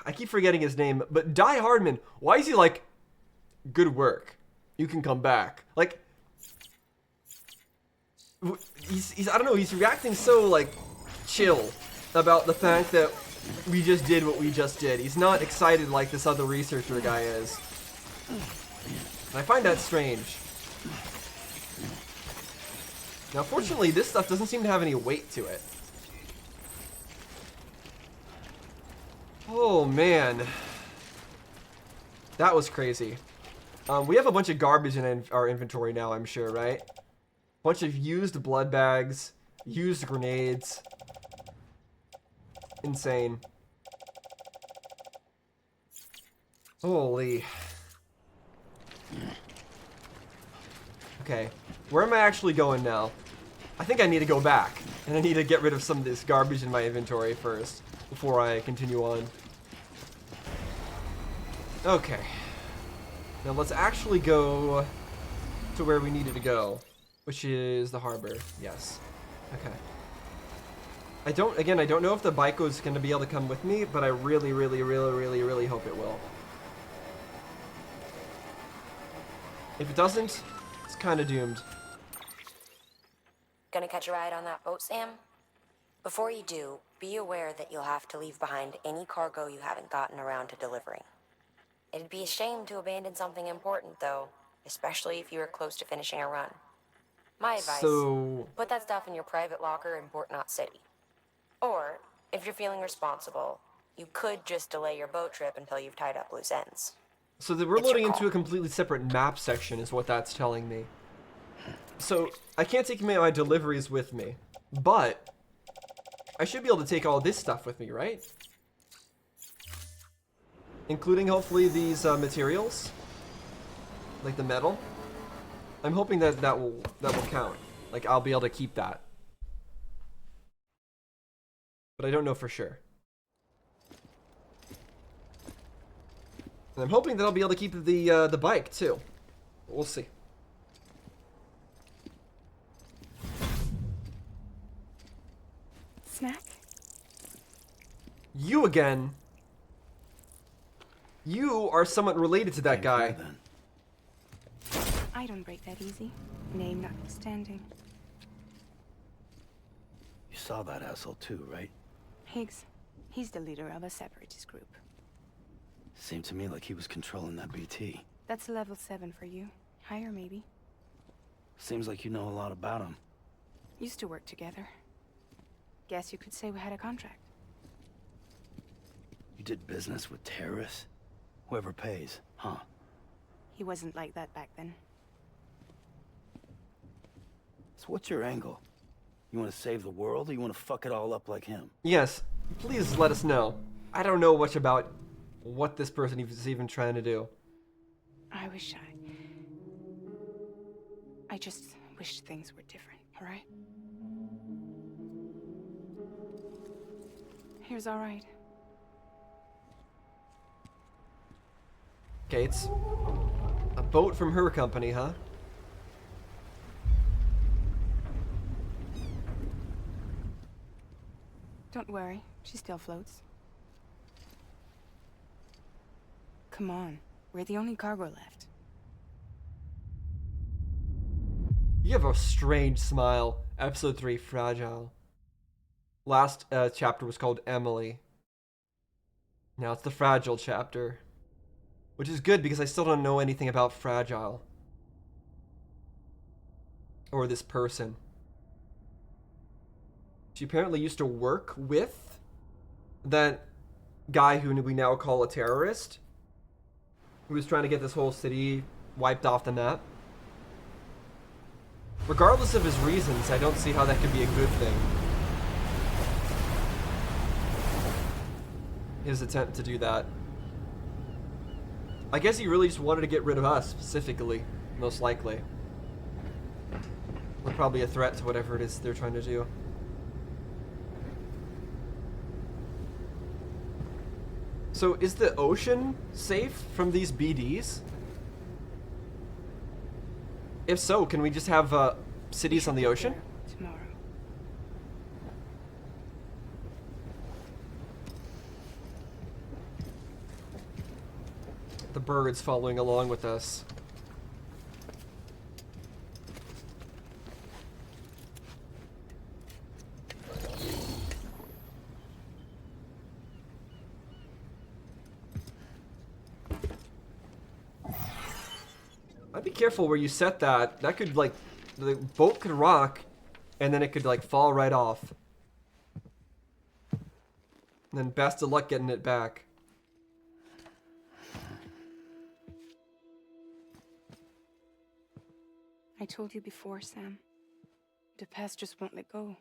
I keep forgetting his name, but Die Hardman, why is he like, good work, you can come back? Like, he's I don't know, he's reacting so, like, chill about the fact that we just did what we just did. He's not excited like this other researcher guy is. And I find that strange. Now, fortunately, this stuff doesn't seem to have any weight to it. Oh, man. That was crazy. We have a bunch of garbage in our inventory now, I'm sure, right? Bunch of used blood bags, used grenades. Insane. Holy. Okay. Where am I actually going now? I think I need to go back. And I need to get rid of some of this garbage in my inventory first, before I continue on. Okay. Now let's actually go to where we needed to go, which is the harbor. Yes. Okay. I don't know if the bike is going to be able to come with me, but I really hope it will. If it doesn't, it's kind of doomed. Gonna catch a ride on that boat, Sam? Before you do, be aware that you'll have to leave behind any cargo you haven't gotten around to delivering. It'd be a shame to abandon something important, though, especially if you were close to finishing a run. My advice, put that stuff in your private locker in Port Knot City. Or, if you're feeling responsible, you could just delay your boat trip until you've tied up loose ends. So we're loading into a completely separate map section is what that's telling me. So, I can't take my deliveries with me, but I should be able to take all this stuff with me, right? Including, hopefully, these materials, like the metal. I'm hoping that will count. Like, I'll be able to keep that. But I don't know for sure. And I'm hoping that I'll be able to keep the bike, too. We'll see. Snack? You again. You are somewhat related to that guy. I don't break that easy. Name notwithstanding. You saw that asshole too, right? Higgs. He's the leader of a separatist group. Seemed to me like he was controlling that BT. That's level 7 for you. Higher, maybe. Seems like you know a lot about him. Used to work together. Guess you could say we had a contract. You did business with terrorists? Whoever pays, huh? He wasn't like that back then. So what's your angle? You want to save the world, or you want to fuck it all up like him? Yes, please let us know. I don't know much about what this person is even trying to do. I just wish things were different, alright? Here's alright. Okay, it's a boat from her company, huh? Don't worry, she still floats. Come on, we're the only cargo left. You have a strange smile. Episode 3, Fragile. Last chapter was called Emily. Now it's the Fragile chapter. Which is good because I still don't know anything about Fragile. Or this person. She apparently used to work with that guy who we now call a terrorist. Who was trying to get this whole city wiped off the map. Regardless of his reasons, I don't see how that could be a good thing. His attempt to do that. I guess he really just wanted to get rid of us, specifically, most likely. We're probably a threat to whatever it is they're trying to do. So, is the ocean safe from these BDs? If so, can we just have cities on the ocean? Tomorrow. The birds following along with us. I'd be careful where you set that. That could, like, the boat could rock, and then it could, like, fall right off. And then best of luck getting it back. I told you before, Sam. The past just won't let go.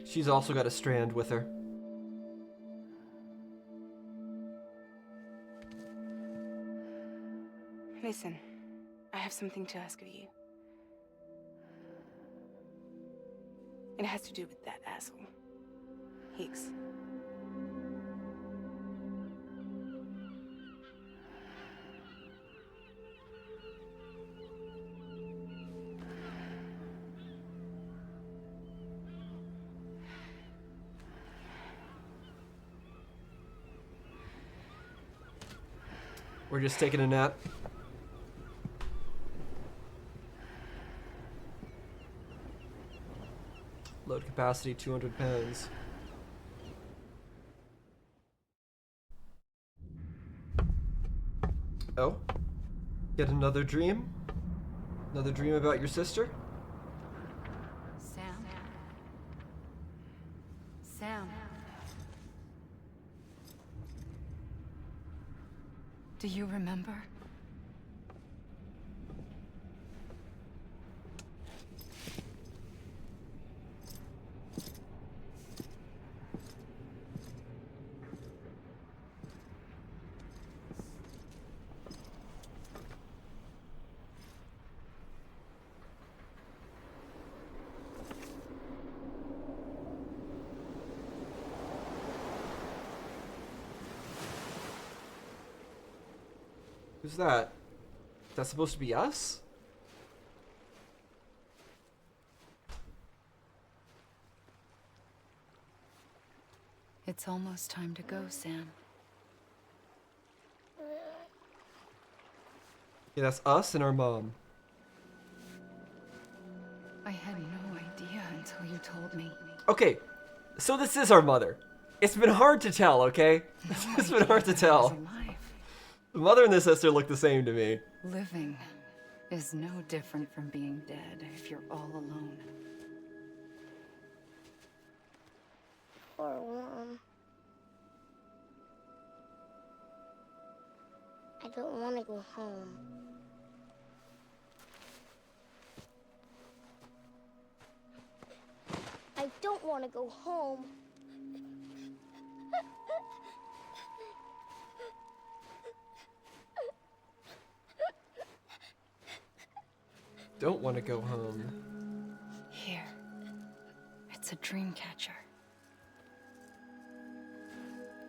She's also got a strand with her. Listen, I have something to ask of you. It has to do with that asshole, Higgs. We're just taking a nap. Load capacity 200 pounds. Oh? Get another dream? Another dream about your sister? Sam. Sam. Do you remember? Who's that? Is that supposed to be us? It's almost time to go, Sam. Yeah, that's us and our mom. I had no idea until you told me. Okay, so this is our mother. It's been hard to tell, okay? It's been hard to tell. The mother and the sister look the same to me. Living is no different from being dead if you're all alone. Poor Mom. I don't want to go home. I don't want to go home. Don't want to go home. Here. It's a dream catcher.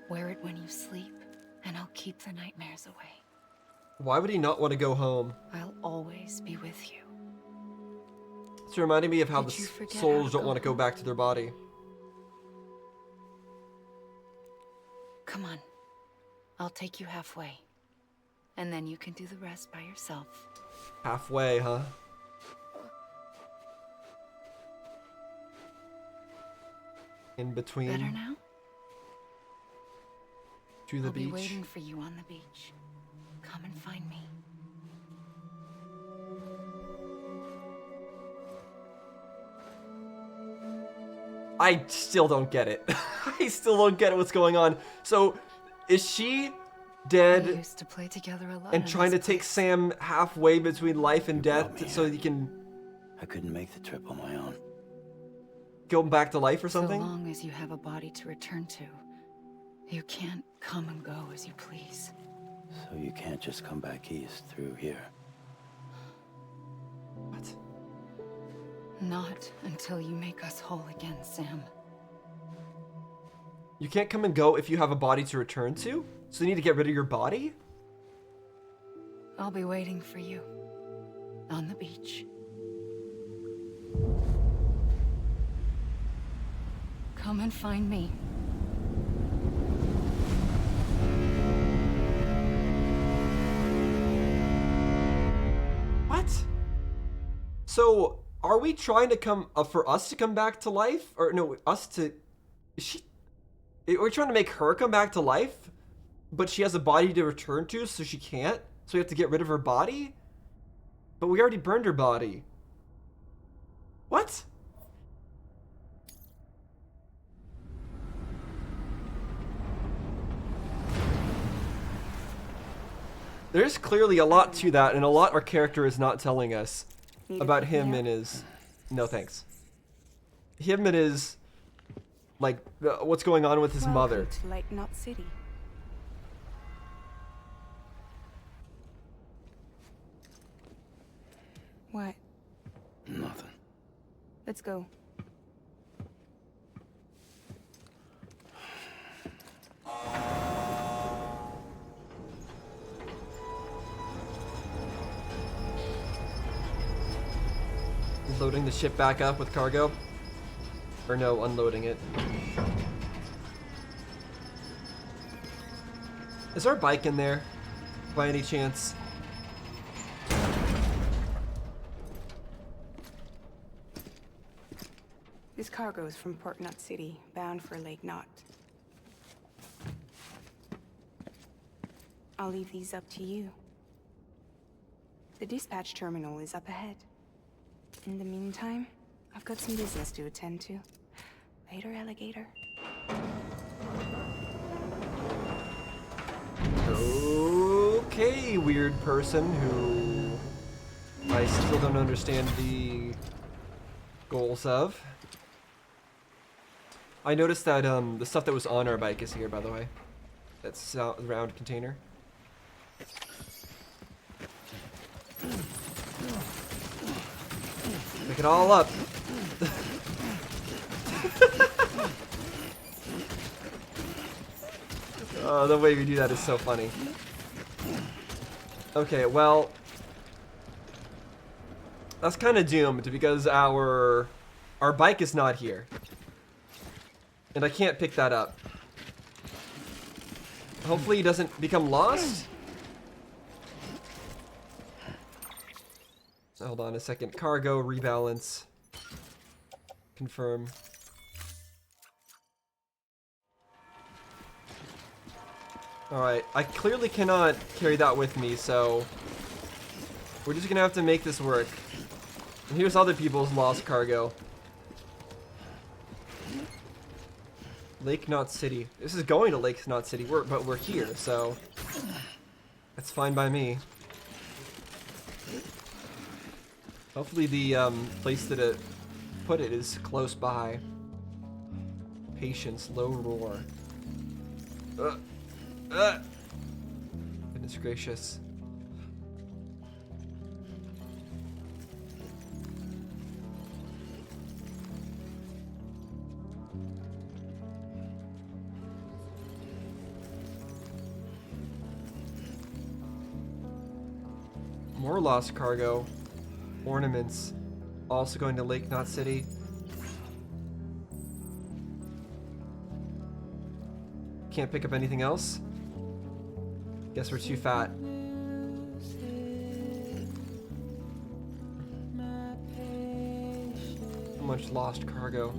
Wear it when you sleep, and I'll keep the nightmares away. Why would he not want to go home? I'll always be with you. It's reminding me of how Did the you forget souls how to don't go want to go home? back to their body. Come on. I'll take you halfway. And then you can do the rest by yourself. Halfway, huh? In between. Better now? To the I'll beach. be waiting for you on the beach. Come and find me. I still don't get it. I still don't get what's going on. So, is she We dead used to play together a lot. and in trying to this take place. Sam halfway between life and death brought me so here. he can I couldn't make the trip on my own. go back to life or something? So long as you have a body to return to, you can't come and go as you please. So you can't just come back east through here. What? Not until you make us whole again, Sam. You can't come and go if you have a body to return to? So you need to get rid of your body? I'll be waiting for you. On the beach. Come and find me. What? So, are we trying to come, for us to come back to life? Or no, us to, is she, are we trying to make her come back to life? But she has a body to return to, so she can't? So we have to get rid of her body? But we already burned her body. What? There's clearly a lot to that, and a lot our character is not telling us about him and his... No, thanks. Him and his... Like, what's going on with his mother. Welcome to Lake Knot City. What? Nothing. Let's go. Loading the ship back up with cargo. Or no, unloading it. Is our bike in there? By any chance? This cargo is from Port Knot City, bound for Lake Knot. I'll leave these up to you. The dispatch terminal is up ahead. In the meantime, I've got some business to attend to. Later, alligator. Okay, weird person who I still don't understand the goals of. I noticed that the stuff that was on our bike is here, by the way. That's round container. Pick it all up. Oh, the way we do that is so funny. Okay, well, that's kind of doomed because our bike is not here. And I can't pick that up. Hopefully he doesn't become lost. Hold on a second. Cargo, rebalance. Confirm. Alright, I clearly cannot carry that with me, so we're just gonna have to make this work. And here's other people's lost cargo. Lake Knot City. This is going to Lake Knot City, but we're here, so that's fine by me. Hopefully the place that it put it is close by. Patience, low roar. Goodness gracious. More lost cargo. Ornaments. Also going to Lake Knot City. Can't pick up anything else. Guess we're too fat. So much lost cargo.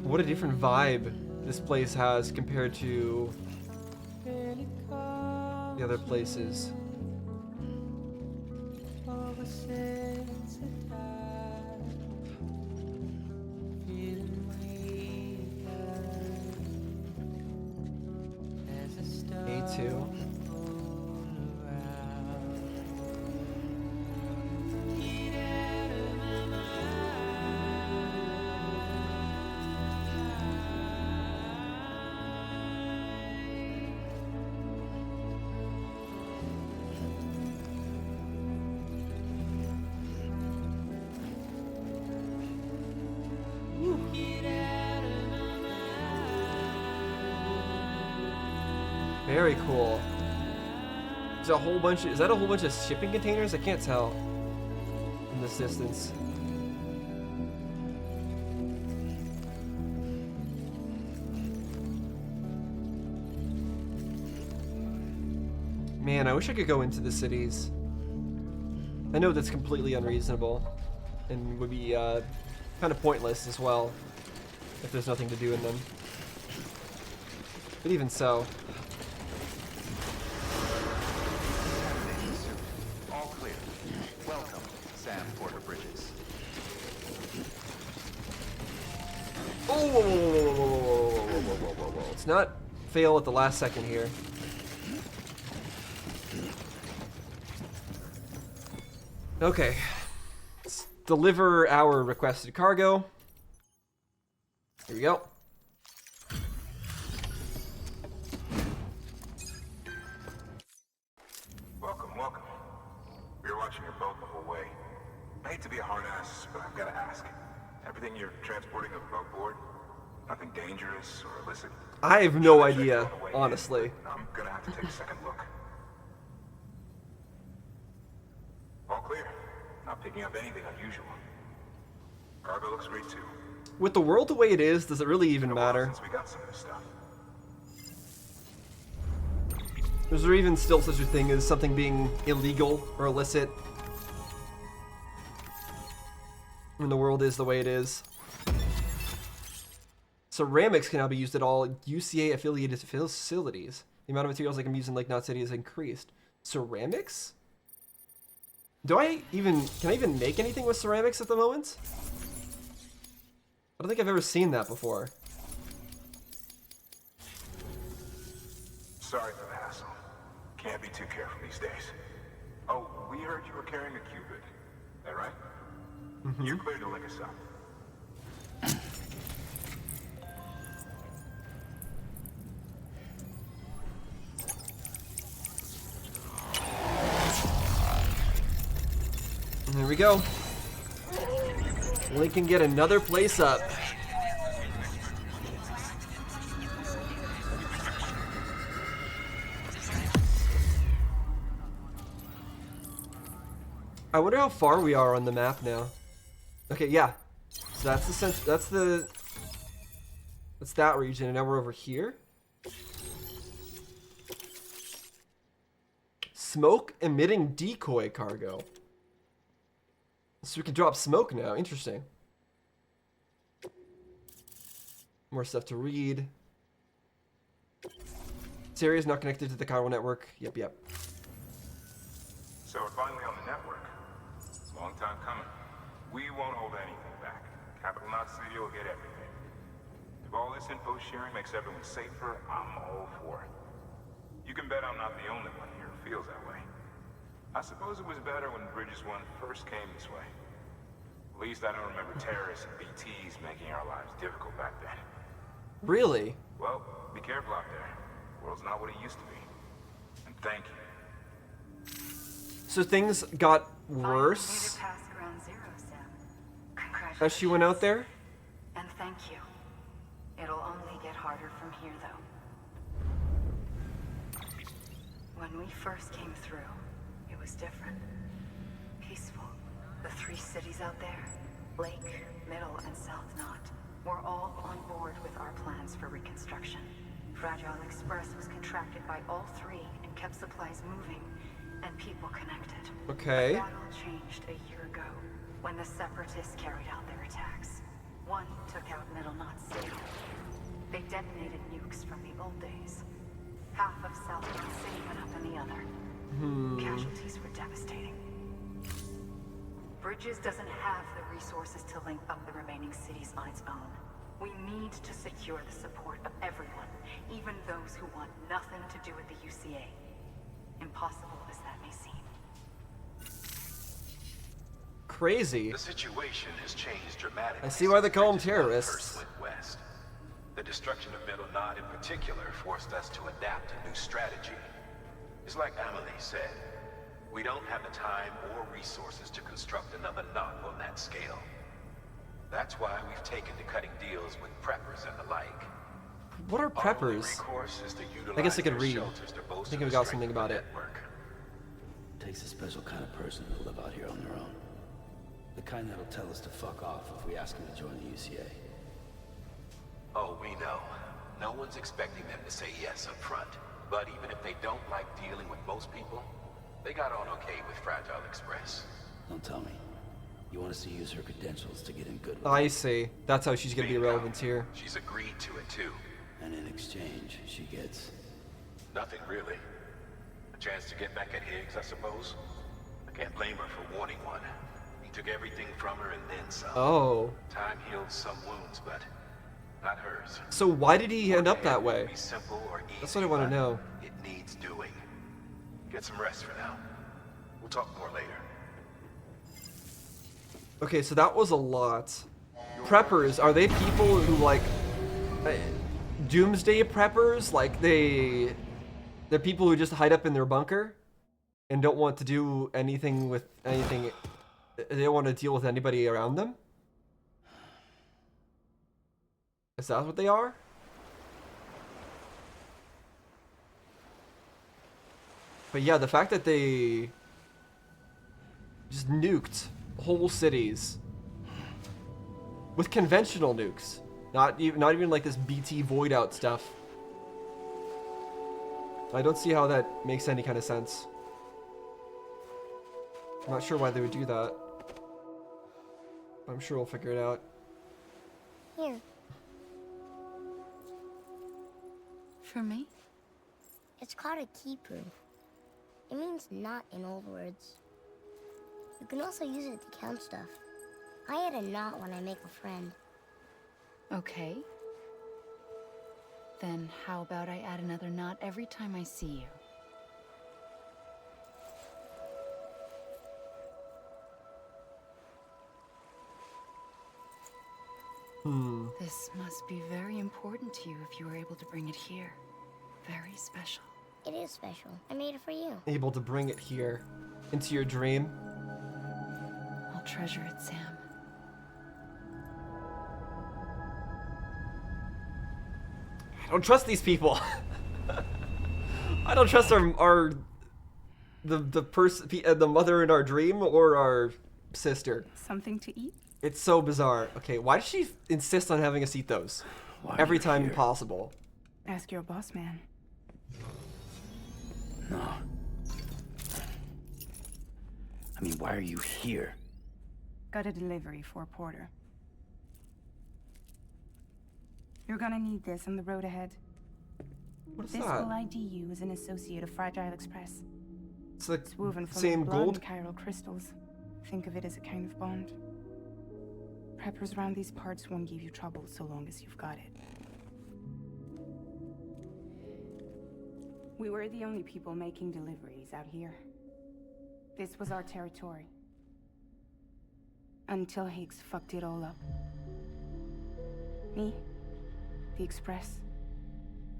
What a different vibe this place has compared to the other places. A2. Very cool. There's a whole bunch of, is that a whole bunch of shipping containers? I can't tell from this distance. Man, I wish I could go into the cities. I know that's completely unreasonable and would be kind of pointless as well if there's nothing to do in them. But even so. All clear. Welcome, Sam Porter Bridges. Oh, whoa. Let's not fail at the last second here. Okay. Let's deliver our requested cargo. Here we go. welcome. We were watching your boat the whole way. I hate to be a hard ass, but I've got to ask. Everything you're transporting above board? Nothing dangerous or illicit? I have no idea, honestly. I'm gonna have to take a second look. All clear. Not picking up anything unusual. Cargo looks great too. With the world the way it is, does it really even matter? Since we got some of this stuff. Is there even still such a thing as something being illegal or illicit when the world is the way it is? Ceramics can now be used at all UCA affiliated facilities. The amount of materials they can use in Lake Knot City has increased. Ceramics? Can I even make anything with ceramics at the moment? I don't think I've ever seen that before. Sorry for the hassle. Can't be too careful these days. Oh, we heard you were carrying a Cupid. That right? Mm-hmm. You're clear to link us up. And there we go. We can get another place up. I wonder how far we are on the map now. Okay, yeah. So that's that region, and now we're over here. Smoke emitting decoy cargo. So we can drop smoke now. Interesting. More stuff to read. This area is not connected to the Chiral network. Yep. So we're finally on the network. Long time coming. We won't hold anything back. Capital Knot City will get everything. If all this info sharing makes everyone safer, I'm all for it. You can bet I'm not the only one here who feels that way. I suppose it was better when Bridges 1 first came this way. At least I don't remember terrorists and BTs making our lives difficult back then. Really? Well, be careful out there. The world's not what it used to be. And thank you. So things got worse as she went out there? And thank you. It'll only get harder from here, though. When we first came through, it was different. Peaceful. The 3 cities out there, Lake, Middle, and South Knot, were all on board with our plans for reconstruction. Fragile Express was contracted by all 3 and kept supplies moving and people connected. Okay. But that all changed a year ago when the Separatists carried out their attacks. One took out Middle Knot City. They detonated nukes from the old days. Half of South Knot City went up in the other. Casualties were devastating. Bridges doesn't have the resources to link up the remaining cities on its own. We need to secure the support of everyone, even those who want nothing to do with the UCA. Impossible as that may seem. Crazy. The situation has changed dramatically. I see why they call them since Bridges terrorists. first went west. The destruction of Middle Knot in particular forced us to adapt a new strategy. It's like Amelie said, we don't have the time or resources to construct another knot on that scale. That's why we've taken to cutting deals with preppers and the like. What are Our only preppers? recourse is to I guess I could utilize read. their shelters to I bolster think the we got strength something of the about it. network. Takes a special kind of person to live out here on their own. The kind that'll tell us to fuck off if we ask them to join the UCA. Oh, we know. No one's expecting them to say yes up front. But even if they don't like dealing with most people, they got on okay with Fragile Express. Don't tell me. You want us to use her credentials to get in good with I see. That's how she's gonna be relevant here. She's agreed to it too. And in exchange, she gets... Nothing really. A chance to get back at Higgs, I suppose. I can't blame her for wanting one. He took everything from her and then some. Oh. Time healed some wounds, but not hers. So why did he end up that way? Be simple or easy, That's what I want to but know. It needs doing. Get some rest for now. We'll talk more later. Okay, so that was a lot. Preppers, are they people who like doomsday preppers? Like they're people who just hide up in their bunker and don't want to do anything with anything. They don't want to deal with anybody around them? Is that what they are? But yeah, the fact that they just nuked whole cities with conventional nukes, not even like this BT void out stuff. I don't see how that makes any kind of sense. I'm not sure why they would do that. I'm sure we'll figure it out. Here. For me? It's called a keeper. It means knot in old words. You can also use it to count stuff. I add a knot when I make a friend. Okay. Then how about I add another knot every time I see you? This must be very important to you if you were able to bring it here. Very special. It is special. I made it for you. Able to bring it here, into your dream. I'll treasure it, Sam. I don't trust these people. I don't trust the mother in our dream or our sister. Something to eat? It's so bizarre. Okay, why does she insist on having us eat those every time possible? Ask your boss man. No. I mean, why are you here? Got a delivery for Porter. You're gonna need this on the road ahead. What is this that? will ID you as an associate of Fragile Express. It's like It's woven from same blood gold. and chiral crystals. Think of it as a kind of bond. Preppers around these parts won't give you trouble so long as you've got it. We were the only people making deliveries out here. This was our territory. Until Higgs fucked it all up. Me, the Express,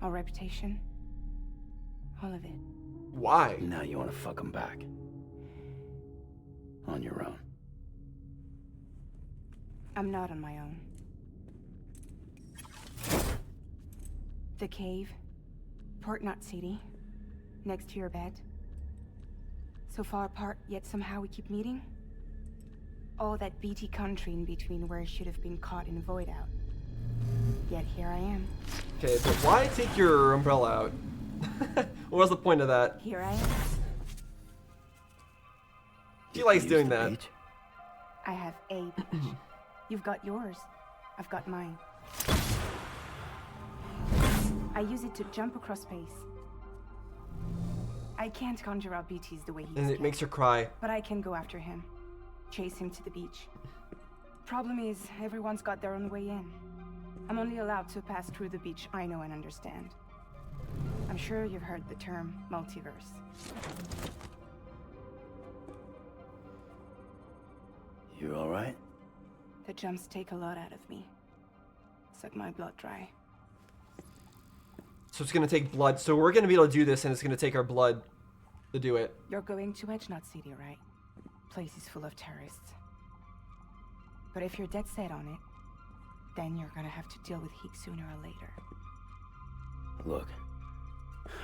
our reputation, all of it. Why? Now you want to fuck them back. On your own. I'm not on my own. The cave, Port Knot City, next to your bed. So far apart, yet somehow we keep meeting. All that BT country in between where I should have been caught in void out. Yet here I am. Okay, but why take your umbrella out? What was the point of that? Here I am. She likes doing that. Beach? I have a beach. You've got yours. I've got mine. I use it to jump across space. I can't conjure out BTs the way he And it makes her cry. But I can go after him. Chase him to the beach. Problem is, everyone's got their own way in. I'm only allowed to pass through the beach I know and understand. I'm sure you've heard the term multiverse. You alright? The jumps take a lot out of me. Suck my blood dry. So it's gonna take blood. So we're gonna be able to do this, and it's gonna take our blood to do it. You're going to Edge Knot City, right? Place is full of terrorists. But if you're dead set on it, then you're gonna have to deal with Higgs sooner or later. Look,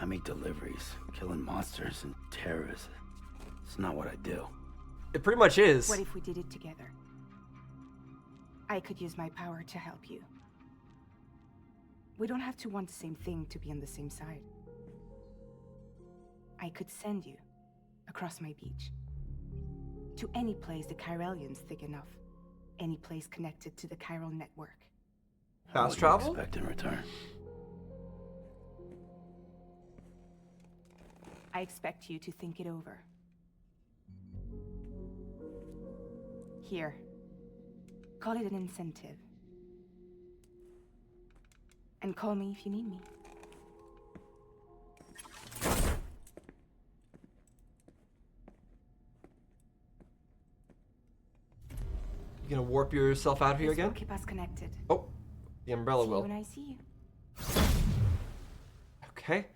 I make deliveries, killing monsters and terrorists. It's not what I do. It pretty much is. What if we did it together? I could use my power to help you. We don't have to want the same thing to be on the same side. I could send you across my beach. To any place the Chiralian's thick enough. Any place connected to the chiral network. Fast What do travel? you expect in return? I expect you to think it over. Here. Call it an incentive. And call me if you need me. You gonna warp yourself out of here This will again? keep us connected. Oh, the umbrella See will. you when I see you. Okay.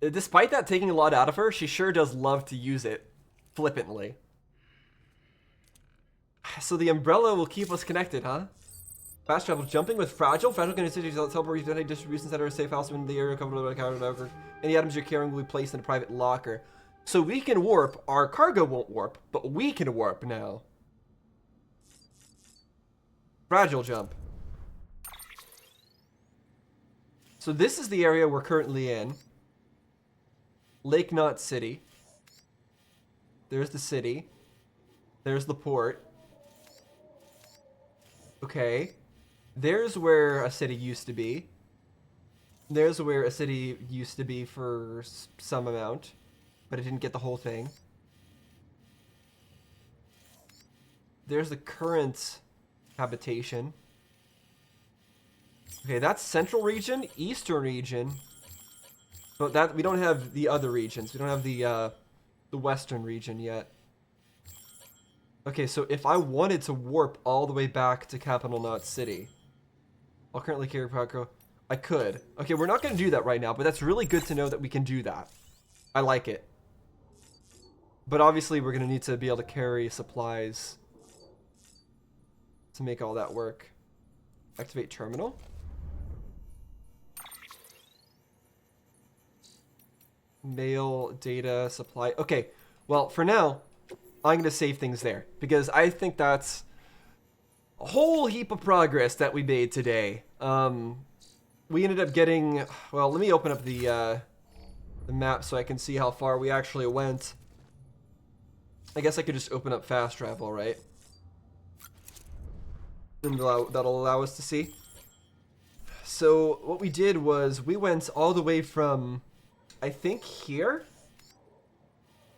Despite that taking a lot out of her, she sure does love to use it flippantly. So the umbrella will keep us connected, huh? Fast travel, jumping with fragile constitutions teleport to distribution center, safe house in the area covered by cover. Any items you're carrying will be placed in a private locker. So we can warp. Our cargo won't warp, but we can warp now. Fragile jump. So this is the area we're currently in. Lake Knot City. There's the city. There's the port. Okay. There's where a city used to be. There's where a city used to be for some amount, but it didn't get the whole thing. There's the current habitation. Okay, that's central region, eastern region. But that we don't have the other regions. We don't have the western region yet. Okay, so if I wanted to warp all the way back to Capital Knot City, I'll currently carry cargo. I could. Okay, we're not going to do that right now, but that's really good to know that we can do that. I like it. But obviously, we're going to need to be able to carry supplies to make all that work. Activate terminal. Mail, data, supply. Okay, well, for now, I'm going to save things there because I think that's a whole heap of progress that we made today. We ended up getting, well, let me open up the map so I can see how far we actually went. I guess I could just open up fast travel, right? And that'll allow us to see. So what we did was we went all the way from, I think, here.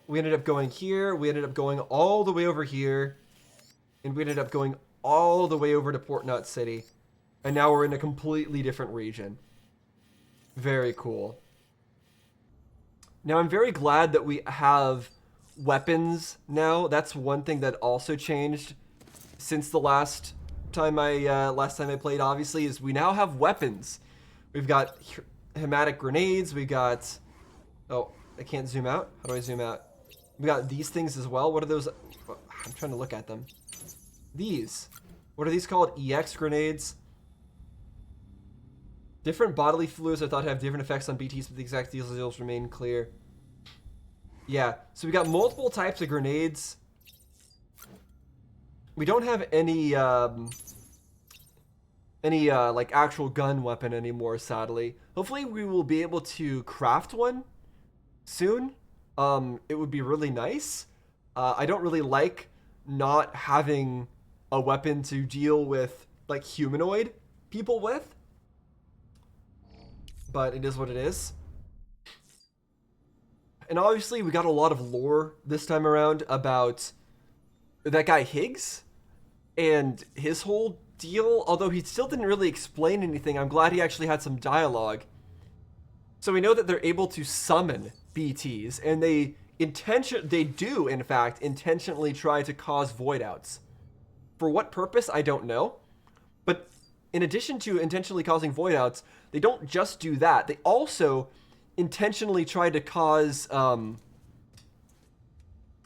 We ended up going here. We ended up going all the way over here. And we ended up going all the way over to Port Knot City. And now we're in a completely different region. Very cool. Now I'm very glad that we have weapons now. That's one thing that also changed since the last time I played, obviously, is we now have weapons. We've got hematic grenades. We got, oh, I can't zoom out. How do I zoom out? We got these things as well. What are those? I'm trying to look at them. These. What are these called? EX grenades. Different bodily fluids are thought to have different effects on BTs, but the exact details remain clear. Yeah, so we got multiple types of grenades. We don't have any like actual gun weapon anymore, sadly. Hopefully we will be able to craft one soon. It would be really nice. I don't really like not having a weapon to deal with like humanoid people with. But it is what it is. And obviously we got a lot of lore this time around about that guy Higgs and his whole deal. Although he still didn't really explain anything, I'm glad he actually had some dialogue. So we know that they're able to summon BTs, and they do in fact intentionally try to cause void outs. For what purpose, I don't know. But in addition to intentionally causing void outs, they don't just do that. They also intentionally try to cause nuke.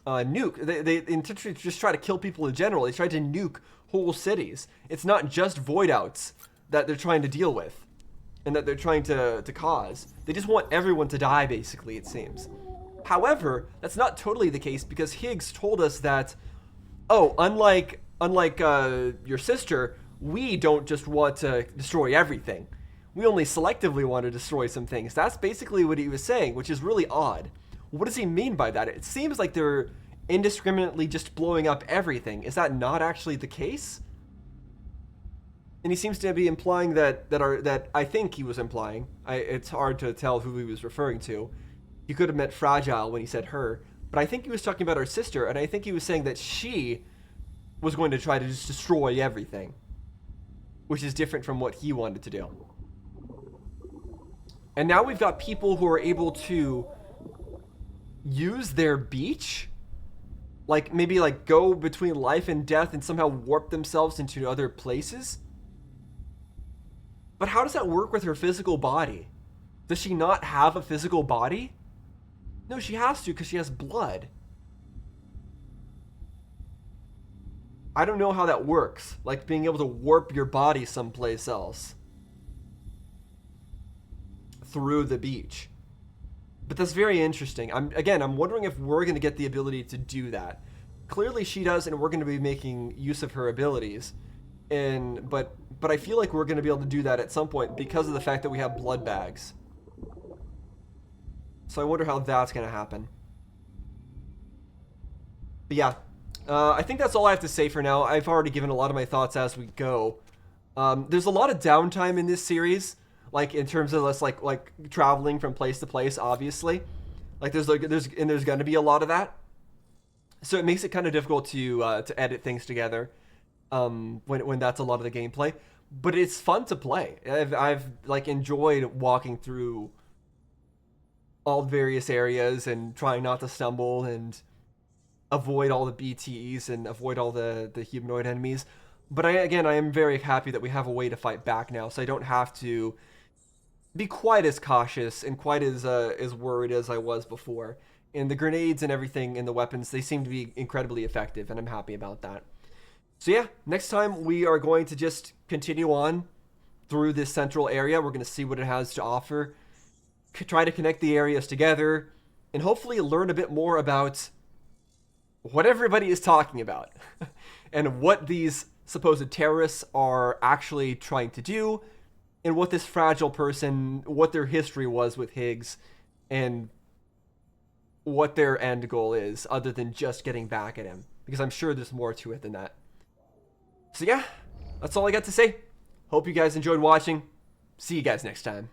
They intentionally just try to kill people in general. They try to nuke whole cities. It's not just void outs that they're trying to deal with and that they're trying to cause. They just want everyone to die, basically, it seems. However, that's not totally the case, because Higgs told us that, oh, unlike your sister, we don't just want to destroy everything. We only selectively want to destroy some things. That's basically what he was saying, which is really odd. What does he mean by that? It seems like they're indiscriminately just blowing up everything. Is that not actually the case? And he seems to be implying that I think he was implying. It's hard to tell who he was referring to. He could have meant fragile when he said her, but I think he was talking about our sister, and I think he was saying that she was going to try to just destroy everything, which is different from what he wanted to do. And now we've got people who are able to use their beach, like maybe like go between life and death and somehow warp themselves into other places. But how does that work with her physical body? Does she not have a physical body? No, she has to because she has blood. I don't know how that works. Like being able to warp your body someplace else through the beach. But that's very interesting. I'm wondering if we're going to get the ability to do that. Clearly she does, and we're going to be making use of her abilities. But I feel like we're going to be able to do that at some point because of the fact that we have blood bags. So I wonder how that's going to happen. But yeah, I think that's all I have to say for now. I've already given a lot of my thoughts as we go. There's a lot of downtime in this series, like in terms of us like traveling from place to place. Obviously, like there's going to be a lot of that. So it makes it kind of difficult to edit things together when that's a lot of the gameplay. But it's fun to play. I've like enjoyed walking through all the various areas and trying not to stumble and avoid all the BTs and avoid all the humanoid enemies. But I am very happy that we have a way to fight back now, so I don't have to be quite as cautious and quite as worried as I was before. And the grenades and everything and the weapons, they seem to be incredibly effective, and I'm happy about that. So yeah, next time we are going to just continue on through this central area. We're going to see what it has to offer, try to connect the areas together, and hopefully learn a bit more about what everybody is talking about and what these supposed terrorists are actually trying to do, and what this fragile person, what their history was with Higgs, and what their end goal is other than just getting back at him, because I'm sure there's more to it than that. So yeah, that's all I got to say. Hope you guys enjoyed watching. See you guys next time.